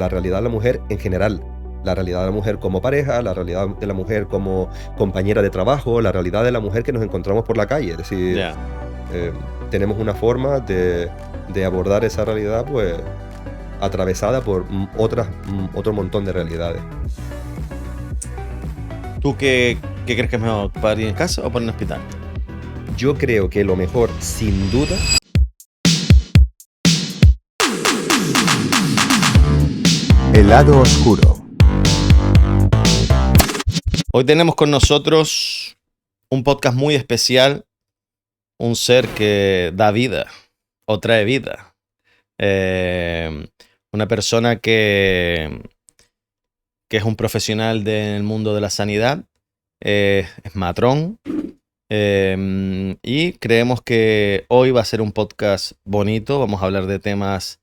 la realidad de la mujer en general. La realidad de la mujer como pareja, la realidad de la mujer como compañera de trabajo, la realidad de la mujer que nos encontramos por la calle. Es decir, Ya. tenemos una forma de abordar esa realidad, pues, atravesada por otro montón de realidades. ¿Tú qué crees que es mejor, parir en casa o parir en hospital? Yo creo que lo mejor, sin duda, El lado oscuro. Hoy tenemos con nosotros un podcast muy especial, un ser que da vida o trae vida. Una persona que es un profesional del mundo de la sanidad, es matrón, y creemos que hoy va a ser un podcast bonito. Vamos a hablar de temas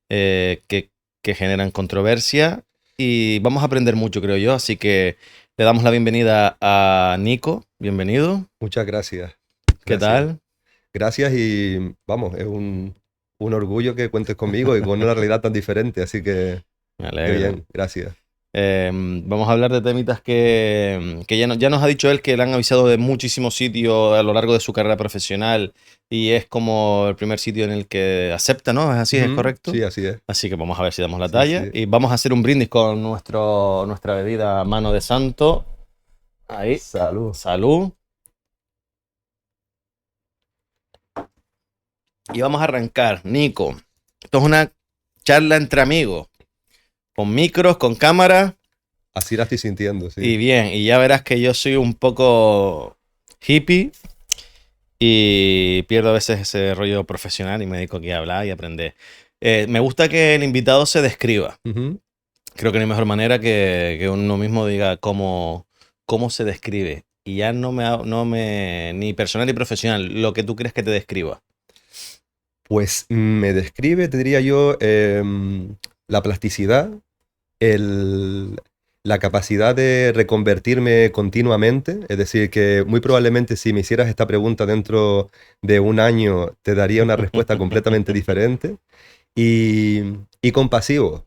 que generan controversia y vamos a aprender mucho, creo yo. Así que le damos la bienvenida a Nico. Bienvenido. muchas gracias. ¿Qué tal? Gracias y vamos, es un orgullo que cuentes conmigo y con una realidad tan diferente, así que Me qué alegro. bien, gracias. Vamos a hablar de temitas que ya nos ha dicho él, que le han avisado de muchísimos sitios a lo largo de su carrera profesional y es como el primer sitio en el que acepta, ¿no? ¿Es así? ¿Es correcto? Sí, así es. Así que vamos a ver si damos la Sí, talla. sí. Y vamos a hacer un brindis con nuestra bebida Mano de Santo. Ahí. Salud. Salud. Y vamos a arrancar. Nico, esto es una charla entre amigos. Con micros, con cámara. Así la estoy sintiendo, sí. Y bien, y ya verás que yo soy un poco hippie y pierdo a veces ese rollo profesional y me dedico aquí a hablar y aprender. Me gusta que el invitado se describa. Ujú. Creo que no hay mejor manera que uno mismo diga cómo se describe. Y ya no me ni personal ni profesional, lo que tú crees que te describa. Pues me describe, te diría yo, la plasticidad, la capacidad de reconvertirme continuamente. Es decir, que muy probablemente si me hicieras esta pregunta dentro de un año te daría una respuesta completamente diferente. Y compasivo,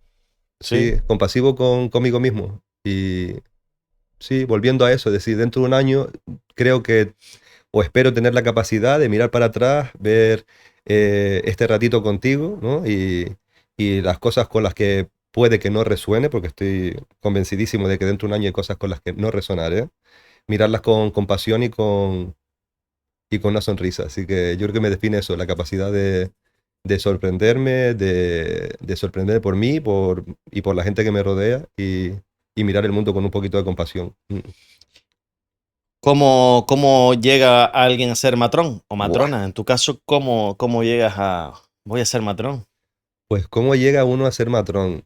sí, compasivo conmigo mismo. Y sí, volviendo a eso, es decir, dentro de un año creo que, o espero tener la capacidad de mirar para atrás, ver este ratito contigo, ¿no? Y las cosas con las que puede que no resuene, porque estoy convencidísimo de que dentro de un año hay cosas con las que no resonaré, mirarlas con compasión y con una sonrisa. Así que yo creo que me define eso, la capacidad de sorprenderme, de sorprender por mí y por la gente que me rodea y mirar el mundo con un poquito de compasión. ¿Cómo llega alguien a ser matrón o matrona? En tu caso, ¿cómo llegas a voy a ser matrón? Pues, ¿cómo llega uno a ser matrón?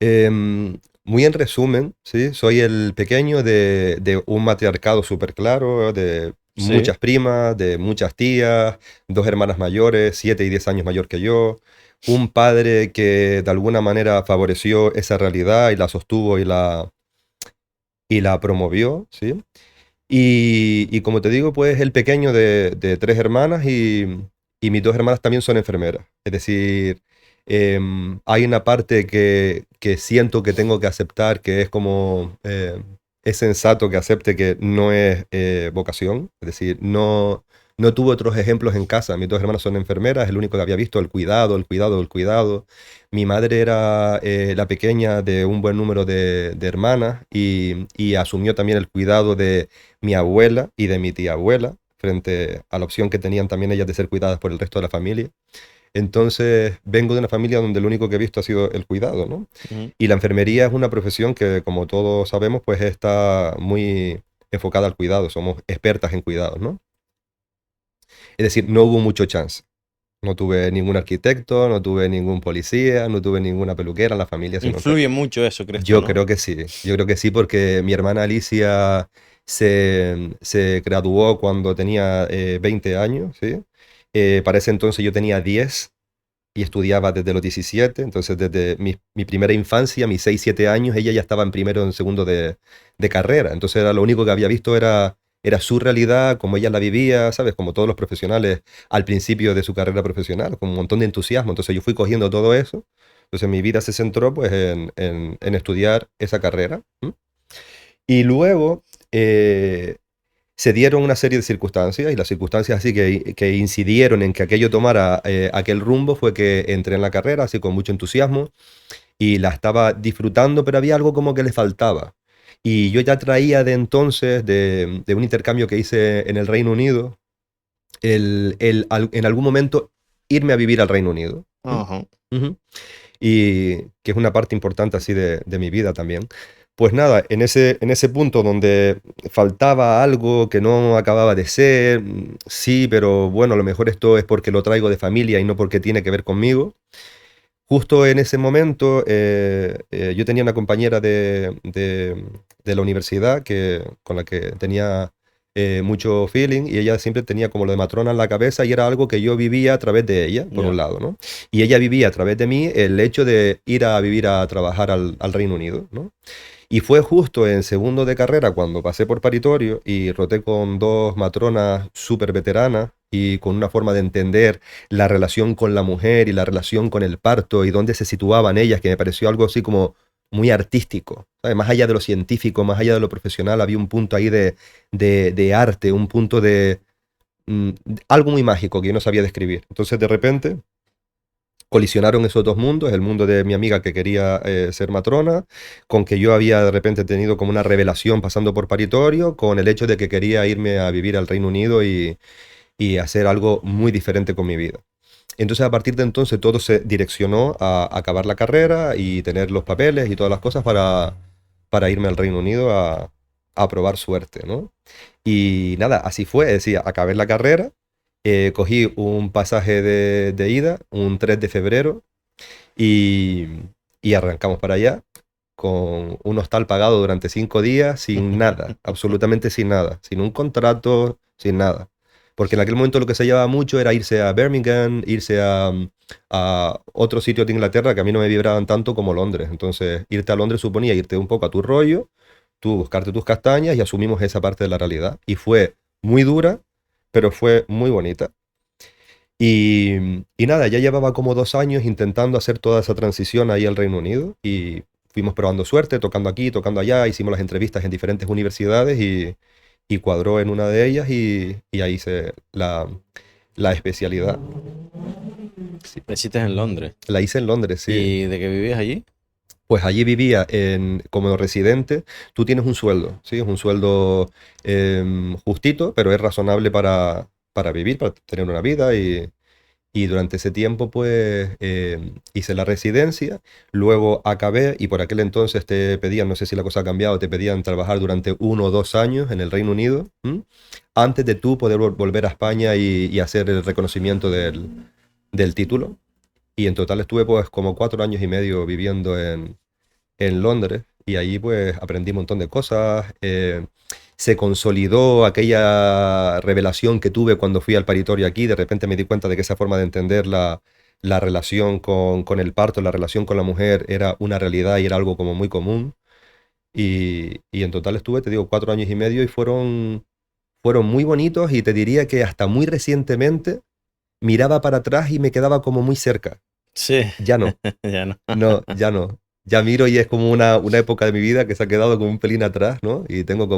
Muy en resumen, ¿sí? Soy el pequeño de un matriarcado súper claro, de Sí. muchas primas, de muchas tías, 2 hermanas mayores, 7 y 10 años mayor que yo, un padre que de alguna manera favoreció esa realidad y la sostuvo y la promovió, ¿sí? Y como te digo, pues el pequeño de 3 hermanas y mis 2 hermanas también son enfermeras. Es decir, hay una parte que siento que tengo que aceptar, que es como, es sensato que acepte que no es vocación. Es decir, no tuve otros ejemplos en casa. Mis 2 hermanas son enfermeras, el único que había visto el cuidado, el cuidado, el cuidado. Mi madre era la pequeña de un buen número de hermanas y asumió también el cuidado de mi abuela y de mi tía abuela, frente a la opción que tenían también ellas de ser cuidadas por el resto de la familia. Entonces, vengo de una familia donde lo único que he visto ha sido el cuidado, ¿no? Ujú. Y la enfermería es una profesión que, como todos sabemos, pues está muy enfocada al cuidado. Somos expertas en cuidados, ¿no? Es decir, no hubo mucho chance. No tuve ningún arquitecto, no tuve ningún policía, no tuve ninguna peluquera en la familia. Sino que Influye mucho eso, ¿crees tú, yo no? creo que sí. Yo creo que sí, porque mi hermana Alicia se graduó cuando tenía 20 años, ¿sí? Para ese entonces yo tenía 10 y estudiaba desde los 17. Entonces desde mi primera infancia, mis 6 7 años, ella ya estaba en primero o en segundo de carrera. Entonces era lo único que había visto era su realidad, como ella la vivía, ¿sabes? Como todos los profesionales al principio de su carrera profesional, con un montón de entusiasmo. Entonces yo fui cogiendo todo eso, Entonces mi vida se centró pues en estudiar esa carrera. ¿M? Y luego se dieron una serie de circunstancias y las circunstancias así que incidieron en que aquello tomara aquel rumbo fue que entré en la carrera así con mucho entusiasmo y la estaba disfrutando, pero había algo como que le faltaba. Y yo ya traía de entonces, de un intercambio que hice en el Reino Unido, en algún momento irme a vivir al Reino Unido. Ajá. Ujú. Y que es una parte importante así de mi vida también. Pues nada, en ese punto donde faltaba algo que no acababa de ser, sí, pero bueno, a lo mejor esto es porque lo traigo de familia y no porque tiene que ver conmigo. Justo en ese momento yo tenía una compañera de la universidad con la que tenía mucho feeling y ella siempre tenía como lo de matrona en la cabeza y era algo que yo vivía a través de ella, por Ya. un lado, ¿no? Y ella vivía a través de mí el hecho de ir a vivir a trabajar al Reino Unido, ¿no? Y fue justo en segundo de carrera cuando pasé por paritorio y roté con dos matronas súper veteranas y con una forma de entender la relación con la mujer y la relación con el parto y dónde se situaban ellas, que me pareció algo así como muy artístico. ¿Sabes? Más allá de lo científico, más allá de lo profesional, había un punto ahí de arte, un punto de algo muy mágico que yo no sabía describir. Entonces de repente colisionaron esos dos mundos, el mundo de mi amiga que quería ser matrona, con que yo había de repente tenido como una revelación pasando por paritorio, con el hecho de que quería irme a vivir al Reino Unido y hacer algo muy diferente con mi vida. Entonces a partir de entonces todo se direccionó a acabar la carrera y tener los papeles y todas las cosas para irme al Reino Unido a probar suerte, ¿no? Y nada, así fue, es decir, acabé la carrera, cogí un pasaje de ida, un 3 de febrero, y, y arrancamos para allá con un hostal pagado durante 5 días, sin nada, absolutamente sin nada, sin un contrato, sin nada. Porque en aquel momento lo que se llevaba mucho era irse a Birmingham, irse a otros sitios de Inglaterra que a mí no me vibraban tanto como Londres. Entonces, irte a Londres suponía irte un poco a tu rollo, tú buscarte tus castañas y asumimos esa parte de la realidad. Y fue muy dura, pero fue muy bonita. Y nada, ya llevaba como 2 años intentando hacer toda esa transición ahí al Reino Unido y fuimos probando suerte, tocando aquí, tocando allá, hicimos las entrevistas en diferentes universidades y cuadró en una de ellas y ahí hice la especialidad. Sí. La hiciste en Londres. La hice en Londres, sí. ¿Y de qué vivías allí? Pues allí vivía como residente, tú tienes un sueldo, ¿sí? Es un sueldo justito, pero es razonable para vivir, para tener una vida y durante ese tiempo pues hice la residencia, luego acabé y por aquel entonces te pedían, no sé si la cosa ha cambiado, te pedían trabajar durante 1 o 2 años en el Reino Unido, ¿m? Antes de tú poder volver a España y hacer el reconocimiento del título. Y en total estuve pues como 4 años y medio viviendo en Londres y allí pues aprendí un montón de cosas. Se consolidó aquella revelación que tuve cuando fui al paritorio aquí. De repente me di cuenta de que esa forma de entender la relación con el parto, la relación con la mujer era una realidad y era algo como muy común. Y en total estuve, te digo, 4 años y medio y fueron muy bonitos y te diría que hasta muy recientemente miraba para atrás y me quedaba como muy cerca. Sí, Ya no. ya no. No, ya no. Ya miro y es como una época de mi vida que se ha quedado como un pelín atrás, ¿no? Y tengo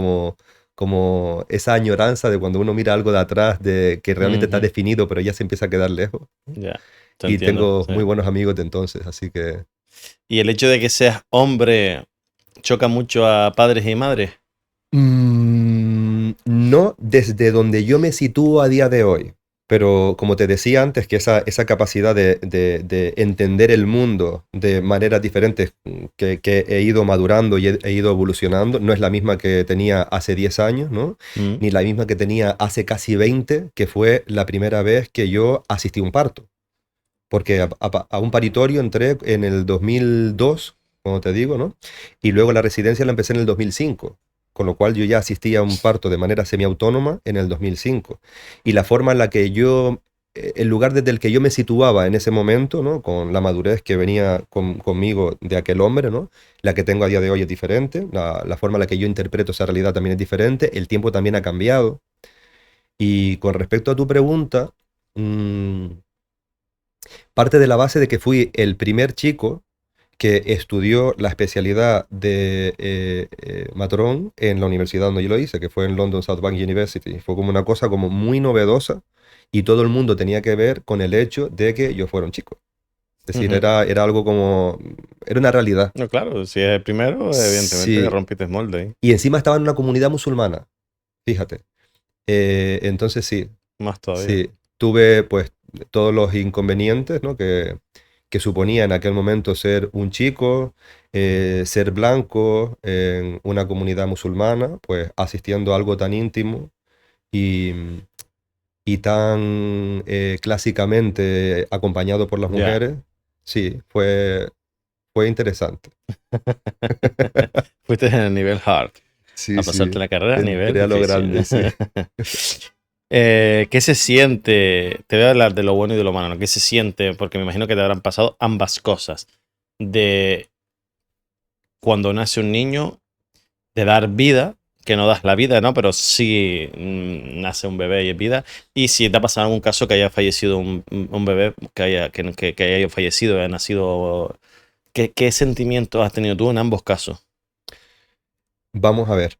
como esa añoranza de cuando uno mira algo de atrás, de que realmente está Ujú. definido, pero ya se empieza a quedar lejos. Ya, te Y entiendo. tengo Sí. muy buenos amigos de entonces, así que... ¿Y el hecho de que seas hombre choca mucho a padres y madres? No desde donde yo me sitúo a día de hoy, pero como te decía antes, que esa capacidad de entender el mundo de maneras diferentes que he ido madurando y he ido evolucionando, no es la misma que tenía hace 10 años, ¿no? Mm. Ni la misma que tenía hace casi 20, que fue la primera vez que yo asistí a un parto. Porque a un paritorio entré en el 2002, como te digo, ¿no? Y luego la residencia la empecé en el 2005, con lo cual yo ya asistí a un parto de manera semiautónoma en el 2005. Y la forma en la que el lugar desde el que yo me situaba en ese momento, ¿no? Con la madurez que venía conmigo de aquel hombre, ¿no? La que tengo a día de hoy es diferente, la forma en la que yo interpreto esa realidad también es diferente, el tiempo también ha cambiado. Y con respecto a tu pregunta, mm, parte de la base de que fui el primer chico que estudió la especialidad de matrón en la universidad donde yo lo hice, que fue en London South Bank University. Fue como una cosa como muy novedosa y todo el mundo tenía que ver con el hecho de que yo fuera un chico. Es decir, era algo como... Era una realidad. No, claro, si es el primero, evidentemente Sí. rompiste molde ahí. Y encima estaba en una comunidad musulmana, fíjate. Entonces sí, Más todavía. sí, tuve pues todos los inconvenientes, ¿no? que suponía en aquel momento ser un chico, ser blanco en una comunidad musulmana, pues asistiendo a algo tan íntimo y, y tan clásicamente acompañado por las Ya. mujeres. Sí, fue interesante. Fuiste en el nivel hard. Sí, A pasarte la carrera a nivel Entré a lo difícil. grande, sí. ¿Qué se siente? Te voy a hablar de lo bueno y de lo malo, ¿no? ¿Qué se siente? Porque me imagino que te habrán pasado ambas cosas. De cuando nace un niño, de dar vida, que no das la vida, ¿no? Pero sí nace un bebé y es vida. Y si te ha pasado algún caso que haya fallecido un bebé, que haya fallecido, haya nacido... ¿Qué sentimientos has tenido tú en ambos casos? Vamos a ver.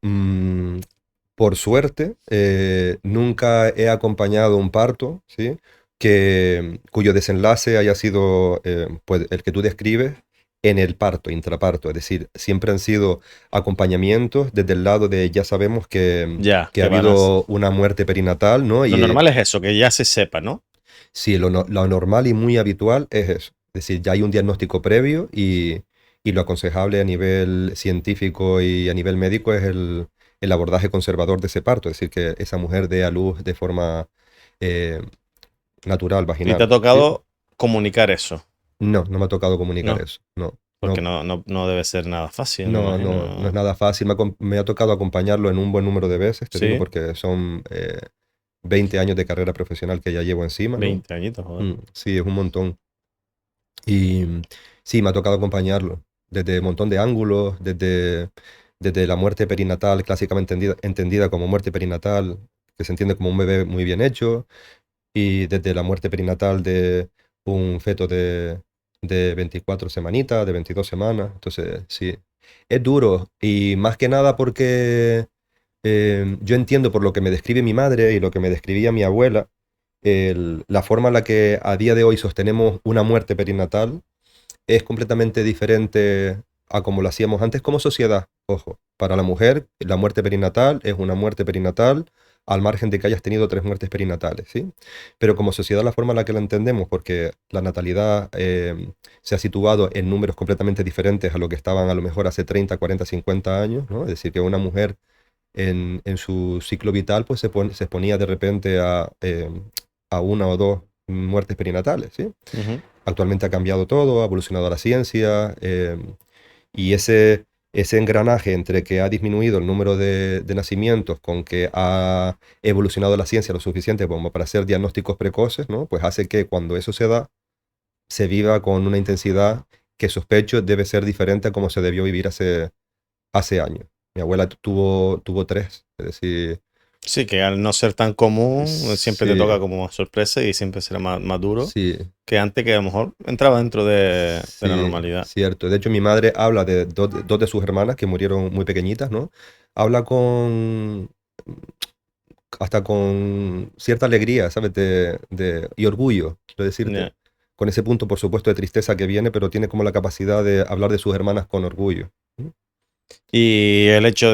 Por suerte, nunca he acompañado un parto, ¿sí? Cuyo desenlace haya sido pues, el que tú describes en el parto, intraparto. Es decir, siempre han sido acompañamientos desde el lado de ya sabemos Ya, que ha que van a... habido una muerte perinatal, ¿no? Lo normal es eso, que ya se sepa, ¿no? Sí, lo normal y muy habitual es eso. Es decir, ya hay un diagnóstico previo y lo aconsejable a nivel científico y a nivel médico es el abordaje conservador de ese parto. Es decir, que esa mujer dé a luz de forma eh, natural, Y te vaginal. ha ¿sí? tocado comunicar eso, No, no me ha tocado comunicar ¿no? eso. No, Porque no, no debe ser nada fácil, me no es imagino. nada fácil. Me ha tocado acompañarlo en un buen número de veces, te digo, Sí, porque son 20 años de carrera profesional que ya llevo encima, ¿no? 20 añitos, joder. Sí, es un montón. Y sí, me ha tocado acompañarlo desde un montón de ángulos, desde la muerte perinatal, clásicamente entendida como muerte perinatal, que se entiende como un bebé muy bien hecho, y desde la muerte perinatal de un feto de 24 semanitas, de 22 semanas. Entonces, sí, es duro y más que nada porque yo entiendo por lo que me describe mi madre y lo que me describía mi abuela, la forma en la que a día de hoy sostenemos una muerte perinatal es completamente diferente a como lo hacíamos antes como sociedad. Ojo, para la mujer, la muerte perinatal es una muerte perinatal al margen de que hayas tenido 3 muertes perinatales, ¿sí? Pero como sociedad, la forma en la que la entendemos, porque la natalidad se ha situado en números completamente diferentes a lo que estaban a lo mejor hace 30, 40, 50 años, ¿no? Es decir, que una mujer en su ciclo vital pues se exponía de repente a 1 o 2 muertes perinatales, ¿sí? Ujú. Actualmente ha cambiado todo, ha evolucionado la ciencia y ese engranaje entre que ha disminuido el número de nacimientos con que ha evolucionado la ciencia lo suficiente como para hacer diagnósticos precoces, ¿no? Pues hace que cuando eso se da, se viva con una intensidad que sospecho debe ser diferente a como se debió vivir hace años. Mi abuela tuvo 3, es decir, Sí, que al no ser tan común, siempre te sí, toca como sorpresa y siempre será más duro sí. que antes, que a lo mejor entraba dentro de la Sí, normalidad. cierto. De hecho, mi madre habla de dos de sus hermanas que murieron muy pequeñitas, ¿no? Habla hasta con cierta alegría, ¿sabes? Y orgullo, quiero decirte. Ya. Con ese punto, por supuesto, de tristeza que viene, pero tiene como la capacidad de hablar de sus hermanas con orgullo. Y el hecho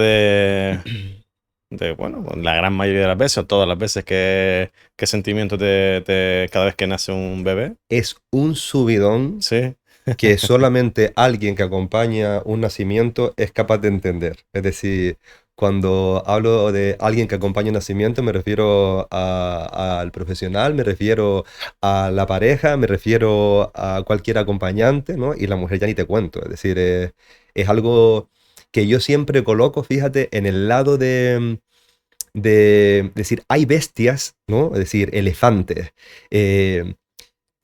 bueno, la gran mayoría de las veces, o todas las veces, ¿qué sentimiento cada vez que nace un bebé? Es un subidón Sí, que solamente alguien que acompaña un nacimiento es capaz de entender. Es decir, cuando hablo de alguien que acompaña un nacimiento, me refiero al profesional, me refiero a la pareja, me refiero a cualquier acompañante, ¿no? Y la mujer ya ni te cuento. Es decir, es algo que yo siempre coloco, fíjate, en el lado de decir, hay bestias, ¿no? Es decir, elefantes.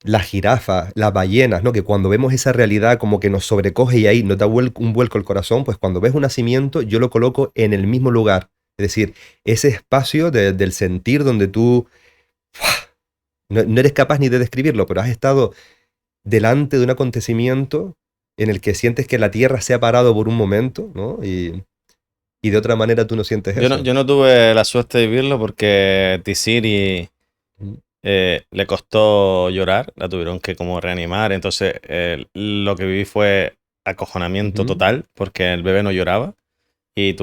Las jirafas, las ballenas, ¿no? Que cuando vemos esa realidad como que nos sobrecoge y ahí nos da un vuelco el corazón, pues cuando ves un nacimiento yo lo coloco en el mismo lugar. Es decir, ese espacio del sentir donde tú, no eres capaz ni de describirlo, pero has estado delante de un acontecimiento en el que sientes que la Tierra se ha parado por un momento, ¿no? Y de otra manera tú no sientes eso. Yo no tuve la suerte de vivirlo porque T-Siri Mm. le costó llorar, la tuvieron que como reanimar, entonces lo que viví fue acojonamiento Ujú. total porque el bebé no lloraba y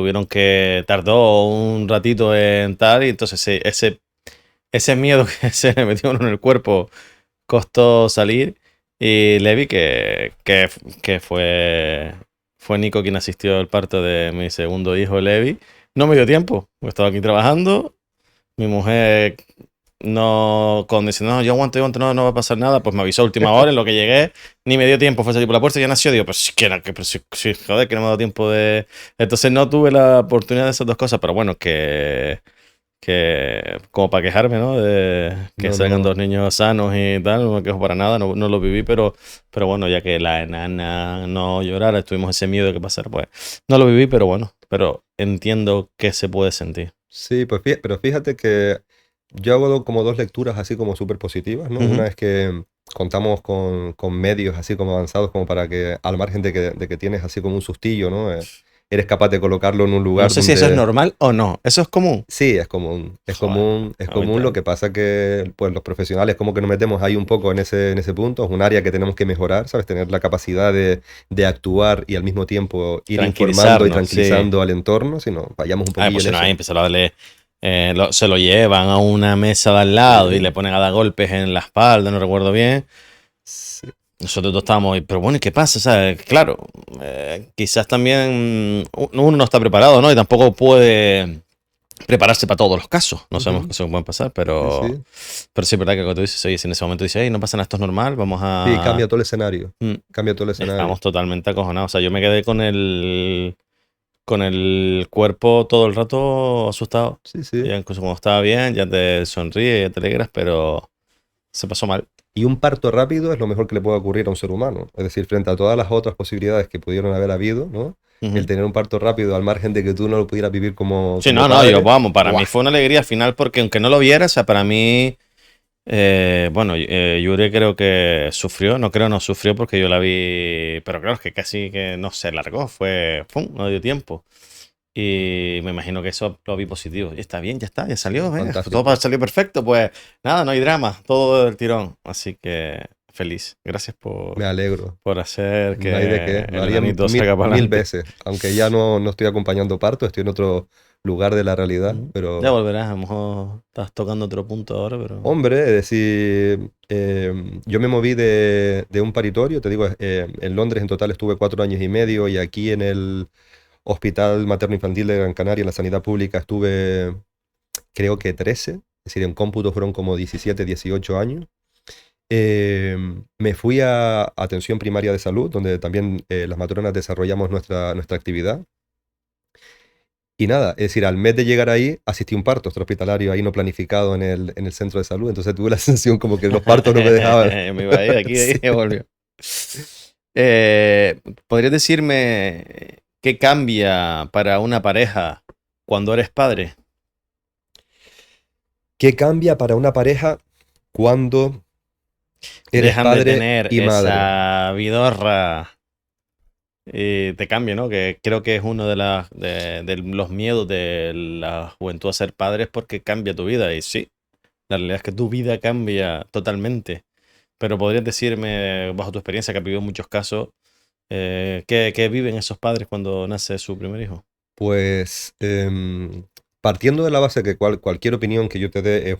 tardó un ratito en tal y entonces ese miedo que se le metió uno en el cuerpo costó salir y Levi que fue Nico quien asistió al parto de mi segundo hijo Levi, no me dio tiempo, porque estaba aquí trabajando, mi mujer no, cuando dice, no, yo aguanto, no va a pasar nada, pues me avisó a última hora, en lo que llegué, ni me dio tiempo, fue salir por la puerta y ya nació, digo, pues sí, joder, que no me ha dado tiempo de... Entonces no tuve la oportunidad de esas dos cosas, pero bueno, que como para quejarme, ¿no? De que No, salgan no. dos niños sanos y tal, no me quejo para nada, no lo viví, pero bueno, ya que la enana no llorara, tuvimos ese miedo de que pasara, pues no lo viví, pero bueno, pero entiendo que se puede sentir. Sí, pues pero fíjate que yo hago como dos lecturas así como súper positivas, ¿no? Ujú. Una es que contamos con medios así como avanzados como para que al margen de que tienes así como un sustillo, ¿no? Eres capaz de colocarlo en un No lugar sé si eso es donde... normal o no, eso es común. Sí, es común, es Joder, común, es a mí común. Lo que pasa que pues los profesionales como que nos metemos ahí un poco en ese punto. Es un área que tenemos que mejorar, ¿sabes? Tener la capacidad de actuar y al mismo tiempo ir informando y tranquilizarnos, sí. tranquilizando al entorno, si no, fallamos un Ay, poquillo pues si en no, ahí eso. empieza a darle, se lo llevan a una mesa de al lado y le Sí, ponen a dar golpes en la espalda, no recuerdo bien. sí. Nosotros todos estábamos, pero bueno, ¿y qué pasa? ¿Sabes? Claro, quizás también uno no está preparado, ¿no? Y tampoco puede prepararse para todos los casos. No sabemos qué Ujú. cosas pueden pasar, Sí, pero sí. sí es verdad que cuando tú dices, oye, si en ese momento dices, hey, no pasa nada, esto es normal, vamos Sí, a... cambia todo el escenario. Mm, Cambia todo el escenario. Estamos totalmente acojonados. O sea, yo me quedé con el cuerpo todo el rato asustado. Sí, sí. Ya incluso cuando estaba bien, ya te sonríe, ya te alegras, pero se pasó mal. Y un parto rápido es lo mejor que le puede ocurrir a un ser humano. Es decir, frente a todas las otras posibilidades que pudieron haber habido, ¿no? El Ujú. tener un parto rápido al margen de que tú no lo pudieras vivir como, Sí, como no, no, yo, padre. vamos, para ¡Buah! mí fue una alegría al final porque aunque no lo viera, o sea, para mí, bueno, Yuri creo que sufrió, no creo, no sufrió porque yo la vi, pero claro, es que casi que no se largó, ¡pum! No dio tiempo. Y me imagino que eso lo vi positivo. Y está bien, ya está, ya Sí, salió, todo fantástico. salió perfecto, pues nada, no hay drama, todo del tirón. Así que feliz, gracias Me alegro. por hacer No hay de qué. que Lo el haría enanito mil, salga para mil adelante. veces. Aunque ya no estoy acompañando parto, estoy en otro lugar de la realidad. Ujú. Ya Pero, volverás, a lo mejor estás tocando otro punto ahora, pero... hombre, es decir, yo me moví de un paritorio, te digo, en Londres en total estuve 4 años y medio y aquí en el Hospital Materno Infantil de Gran Canaria, en la sanidad pública, estuve creo que 13, es decir, en cómputo fueron como 17, 18 años. Me fui a atención primaria de salud, donde también las matronas desarrollamos nuestra actividad. Y nada, es decir, al mes de llegar ahí, asistí a un parto extrahospitalario ahí no planificado en el centro de salud. Entonces tuve la sensación como que los partos no me dejaban. Me iba a ir aquí, Sí. ya volvió. ¿Podrías decirme qué cambia para una pareja cuando eres padre? ¿Qué cambia para una pareja cuando eres Dejan de padre tener y madre? esa vidorra y te cambia, ¿no? Que creo que es uno de los miedos de la juventud a ser padres porque cambia tu vida. Y sí, la realidad es que tu vida cambia totalmente. Pero podrías decirme, bajo tu experiencia, que has vivido muchos casos, ¿qué viven esos padres cuando nace su primer hijo? Pues partiendo de la base que cualquier opinión que yo te dé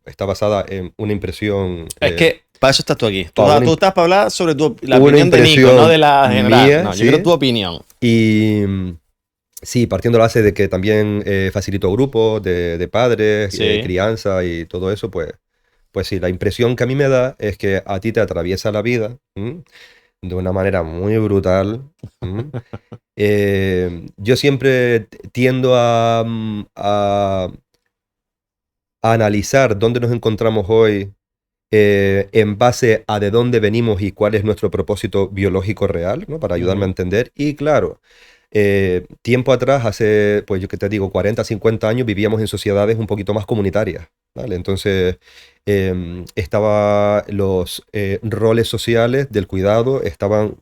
está basada en una impresión, Es que para eso estás tú aquí. Tú, una, tú imp- estás para hablar sobre la una opinión de Nico, no de impresión la general. mía, No, yo quiero ¿sí? tu opinión. Y sí, partiendo de la base de que también facilito grupos de padres, Sí. crianza y todo eso, pues sí, la impresión que a mí me da es que a ti te atraviesa la vida, ¿m? De una manera muy brutal. ¿M? Yo siempre tiendo a analizar dónde nos encontramos hoy en base a de dónde venimos y cuál es nuestro propósito biológico real, ¿no? Para ayudarme a Ujú. entender. Y claro, tiempo atrás, hace, pues yo que te digo, 40, 50 años, vivíamos en sociedades un poquito más comunitarias. ¿vale? Entonces, estaba los roles sociales del cuidado estaban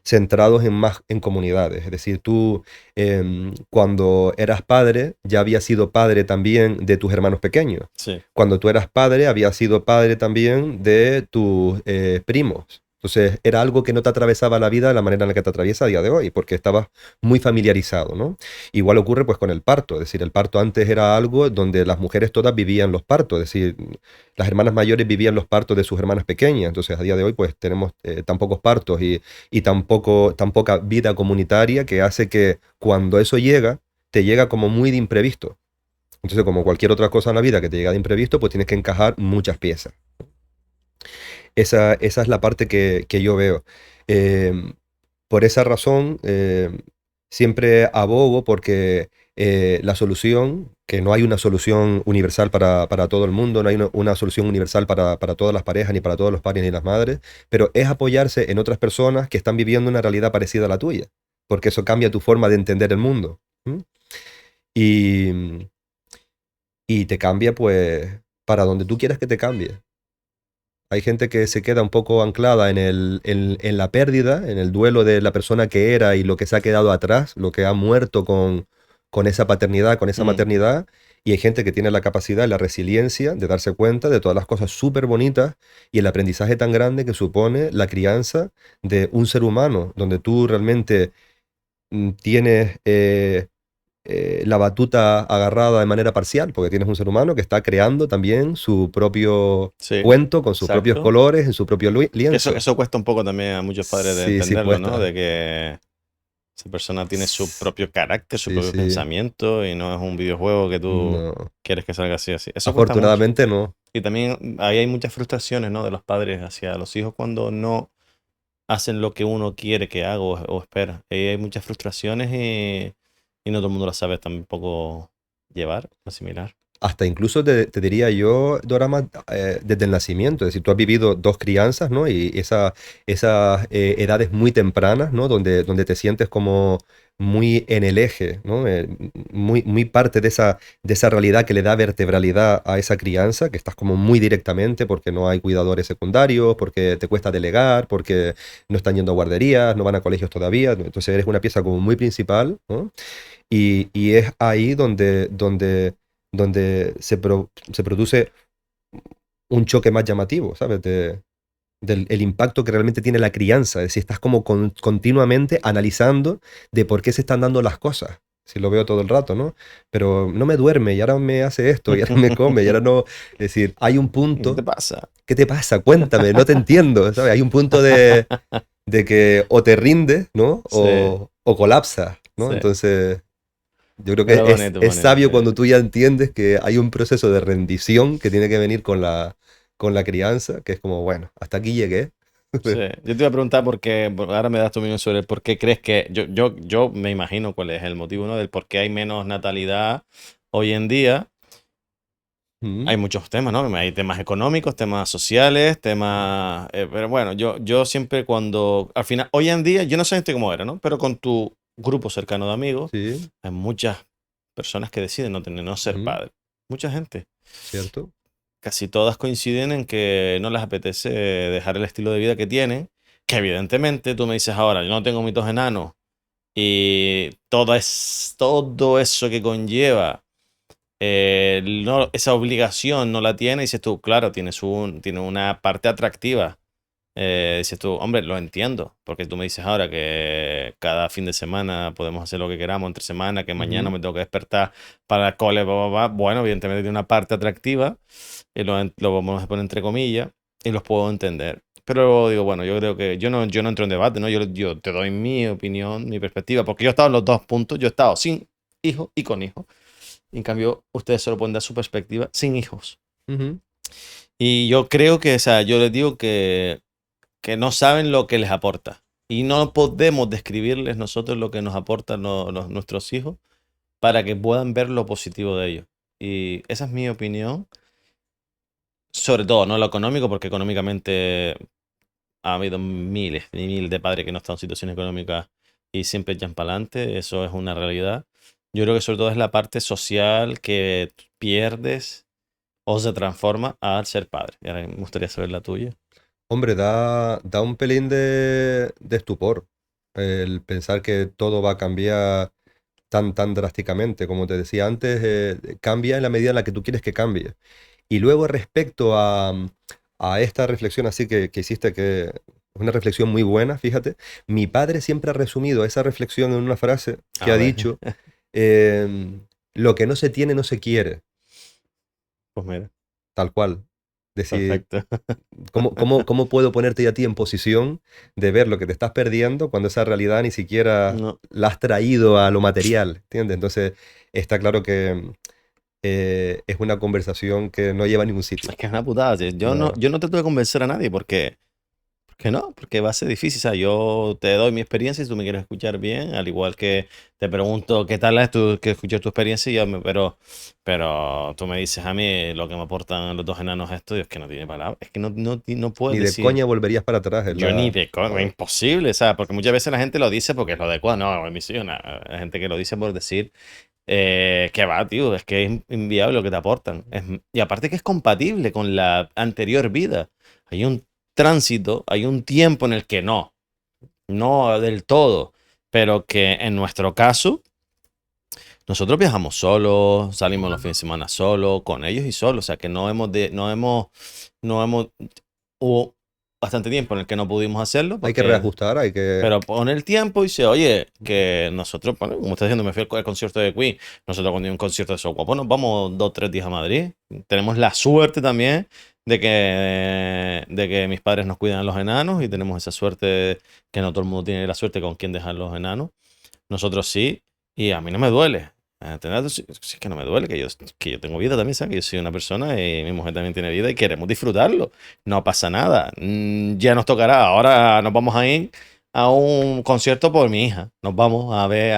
centrados en más en comunidades. Es decir, tú cuando eras padre, ya habías sido padre también de tus hermanos pequeños. Sí. Cuando tú eras padre, habías sido padre también de tus primos. Entonces, era algo que no te atravesaba la vida de la manera en la que te atraviesa a día de hoy, porque estabas muy familiarizado, ¿no? Igual ocurre pues con el parto, es decir, el parto antes era algo donde las mujeres todas vivían los partos, es decir, las hermanas mayores vivían los partos de sus hermanas pequeñas, entonces a día de hoy pues tenemos tan pocos partos y tan poca vida comunitaria que hace que cuando eso llega, te llega como muy de imprevisto. Entonces, como cualquier otra cosa en la vida que te llega de imprevisto, pues tienes que encajar muchas piezas. Esa es la parte que yo veo. Eh, por esa razón, siempre abogo porque la solución, que no hay una solución universal para todo el mundo, no hay una solución universal para todas las parejas, ni para todos los padres ni las madres, pero es apoyarse en otras personas que están viviendo una realidad parecida a la tuya, porque eso cambia tu forma de entender el mundo. ¿M? Y, y te cambia, pues, para donde tú quieras que te cambie. Hay gente que se queda un poco anclada en la pérdida, en el duelo de la persona que era y lo que se ha quedado atrás, lo que ha muerto con esa paternidad, con esa Mm. maternidad. Y hay gente que tiene la capacidad y la resiliencia de darse cuenta de todas las cosas súper bonitas y el aprendizaje tan grande que supone la crianza de un ser humano, donde tú realmente tienes la batuta agarrada de manera parcial, porque tienes un ser humano que está creando también su propio Sí, cuento con sus propios exacto. colores, en su propio Que lienzo. eso cuesta un poco también a muchos padres de Sí, sí entenderlo, ¿no? cuesta. De que esa persona tiene su propio carácter, su Sí, propio sí. pensamiento y no es un videojuego que tú No. quieres que salga así, así. Eso cuesta mucho. Afortunadamente no. Y también ahí hay muchas frustraciones, ¿no? De los padres hacia los hijos cuando no hacen lo que uno quiere que haga o espera. Ahí hay muchas frustraciones y no todo el mundo las sabe tampoco llevar, asimilar. Hasta incluso te diría yo, Dorama, desde el nacimiento, es decir, tú has vivido dos crianzas, ¿no? Y esas edades muy tempranas, ¿no? Donde te sientes como muy en el eje, ¿no? Muy parte de esa realidad que le da vertebralidad a esa crianza, que estás como muy directamente porque no hay cuidadores secundarios, porque te cuesta delegar, porque no están yendo a guarderías, no van a colegios todavía, entonces eres una pieza como muy principal, ¿no? Y es ahí donde se produce un choque más llamativo, ¿sabes? Del el impacto que realmente tiene la crianza. Es decir, estás como continuamente analizando de por qué se están dando las cosas. Si lo veo todo el rato, ¿no? Pero no me duerme y ahora me hace esto y ahora me come y ahora no. Es decir, hay un ¿Qué te punto. pasa? ¿Qué te pasa? Cuéntame, no te entiendo, ¿sabes? Hay un punto de que o te rindes, ¿no? Sí, O colapsas, ¿no? sí. Entonces, yo creo que Pero bonito, es bonito, sabio sí. cuando tú ya entiendes que hay un proceso de rendición que tiene que venir con la crianza, que es como, bueno, hasta aquí llegué. Sí, yo te iba a preguntar ahora me das tu opinión sobre por qué crees que, yo me imagino cuál es el motivo, ¿no? Del por qué hay menos natalidad hoy en día. Mm, Hay muchos temas, ¿no? Hay temas económicos, temas sociales, temas, pero bueno, yo siempre al final, hoy en día, yo no sé antes cómo era, ¿no? Pero con tu grupo cercano de amigos, sí, hay muchas personas que deciden no ser mm, padres. Mucha gente. cierto. Casi todas coinciden en que no les apetece dejar el estilo de vida que tienen, que evidentemente tú me dices ahora, yo no tengo mitos enanos y todo eso que conlleva, esa obligación no la tiene, dices tú, claro, tiene una parte atractiva. Dices tú, hombre, lo entiendo, porque tú me dices ahora que cada fin de semana podemos hacer lo que queramos entre semana, que mañana Ujú, me tengo que despertar para el cole, bueno, evidentemente tiene una parte atractiva y lo vamos a poner entre comillas, y los puedo entender. Pero digo, bueno, yo creo que yo no entro en debate, ¿no? Yo te doy mi opinión, mi perspectiva, porque yo he estado en los dos puntos, yo he estado sin hijos y con hijos. En cambio, ustedes solo pueden dar su perspectiva sin hijos. ujú, Y yo creo que, o sea, yo les digo que no saben lo que les aporta. Y no podemos describirles nosotros lo que nos aportan nuestros hijos para que puedan ver lo positivo de ellos. Y esa es mi opinión. Sobre todo, no lo económico, porque económicamente ha habido miles y miles de padres que no están en situaciones económicas y siempre echan para adelante. Eso es una realidad. Yo creo que sobre todo es la parte social que pierdes o se transforma al ser padre. Y ahora me gustaría saber la tuya. Hombre, da un pelín de estupor el pensar que todo va a cambiar tan drásticamente. Como te decía antes, cambia en la medida en la que tú quieres que cambie. Y luego respecto a esta reflexión así que hiciste, que es una reflexión muy buena, fíjate, mi padre siempre ha resumido esa reflexión en una frase que A ha ver, dicho, lo que no se tiene no se quiere, pues mira, tal cual. Decir, perfecto. ¿cómo puedo ponerte ya a ti en posición de ver lo que te estás perdiendo cuando esa realidad ni siquiera No, la has traído a lo material? ¿Entiendes? Entonces, está claro que es una conversación que no lleva a ningún sitio. es que es una putada. Tío. No. Yo no trato de convencer a nadie porque no, porque va a ser difícil. O sea, yo te doy mi experiencia y si tú me quieres escuchar bien, al igual que te pregunto qué tal es, tú que escuchas tu experiencia, pero tú me dices a mí lo que me aportan los dos enanos esto, y es que no tiene palabras. Es que no puedes Ni de decir. coña volverías para atrás. Yo ni de coña, No. imposible, ¿sabes? Porque muchas veces la gente lo dice porque es lo adecuado. No, mis hijos, no, hay gente que lo dice por decir que va, tío, es que es inviable lo que te aportan. Y aparte que es compatible con la anterior vida. Hay un tránsito, hay un tiempo en el que no del todo, pero que en nuestro caso, nosotros viajamos solos, salimos los fines de semana solos, con ellos y solos, o sea que no hemos, hubo bastante tiempo en el que no pudimos hacerlo, Hay que porque reajustar, hay que... pero pone el tiempo y dice, oye, que nosotros, bueno, como estás diciendo, me fui al concierto de Queen. Nosotros cuando hay un concierto de Soco, pues nos vamos 2 o 3 días a Madrid. Tenemos la suerte también de que mis padres nos cuidan a los enanos y tenemos esa suerte que no todo el mundo tiene la suerte con quien dejar los enanos. Nosotros sí, y a mí no me duele. ¿Entendés? Sí, es que no me duele, que yo tengo vida también, ¿sabes? Que yo soy una persona y mi mujer también tiene vida y queremos disfrutarlo. No pasa nada. Ya nos tocará. Ahora nos vamos a ir a un concierto por mi hija. Nos vamos a ver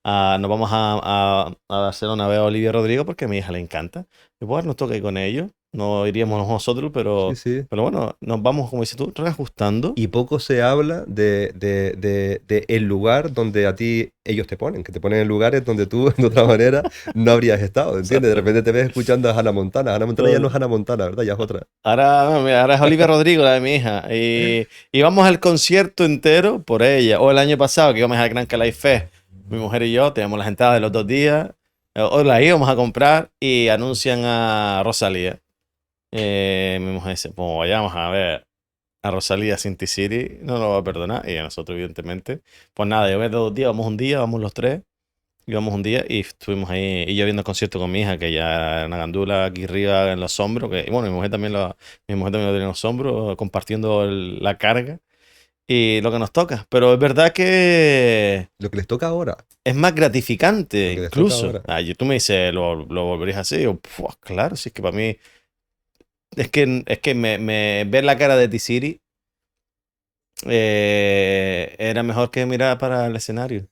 nos vamos a Barcelona a ver a Olivia Rodrigo porque a mi hija le encanta. Y pues nos toca ir con ellos. No iríamos nosotros, Sí, sí. pero bueno, nos vamos, como dices tú, reajustando. Y poco se habla de el lugar donde a ti ellos te ponen, que te ponen en lugares donde tú, de otra manera, no habrías estado, ¿entiendes? De repente te ves escuchando a Hannah Montana. Hannah Montana ya no es Hannah Montana, ¿verdad? Ya es otra. Ahora, no, mira, ahora es Olivia Rodrigo, la de mi hija. Y vamos al concierto entero por ella. O el año pasado, que íbamos al Gran Calais Fest, mi mujer y yo, teníamos las entradas de los 2 días. Hoy las íbamos a comprar y anuncian a Rosalía. Mi mujer dice, pues vayamos a ver a Rosalía sin T-City, no lo va a perdonar. Y a nosotros, evidentemente. Pues nada, yo veo 2 días, vamos un día, vamos los tres. Íbamos un día y estuvimos ahí, y yo viendo el concierto con mi hija, que ya era una gandula aquí arriba en los hombros, y bueno, mi mujer también lo tiene en los hombros, compartiendo la carga y lo que nos toca. Pero es verdad que Lo que les toca ahora. es más gratificante, Lo que les toca incluso. ahora. Tú me dices, ¿lo volverías a hacer? Y yo, "Pua, claro, sí, es que para mí, es que ver la cara de T-City era mejor que mirar para el escenario.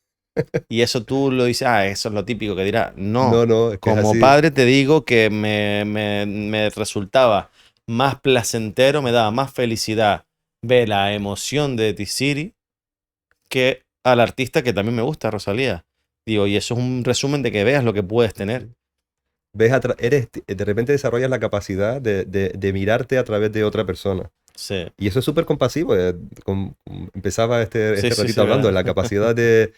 Y eso tú lo dices, eso es lo típico que dirá. No, No, es que es como así. padre te digo que me resultaba más placentero, me daba más felicidad ver la emoción de T-City que al artista que también me gusta, Rosalía. Digo, y eso es un resumen de que veas lo que puedes tener. De repente desarrollas la capacidad de mirarte a través de otra persona. Sí, Y eso es súper compasivo. Empezaba este sí, ratito hablando de ¿verdad? la capacidad de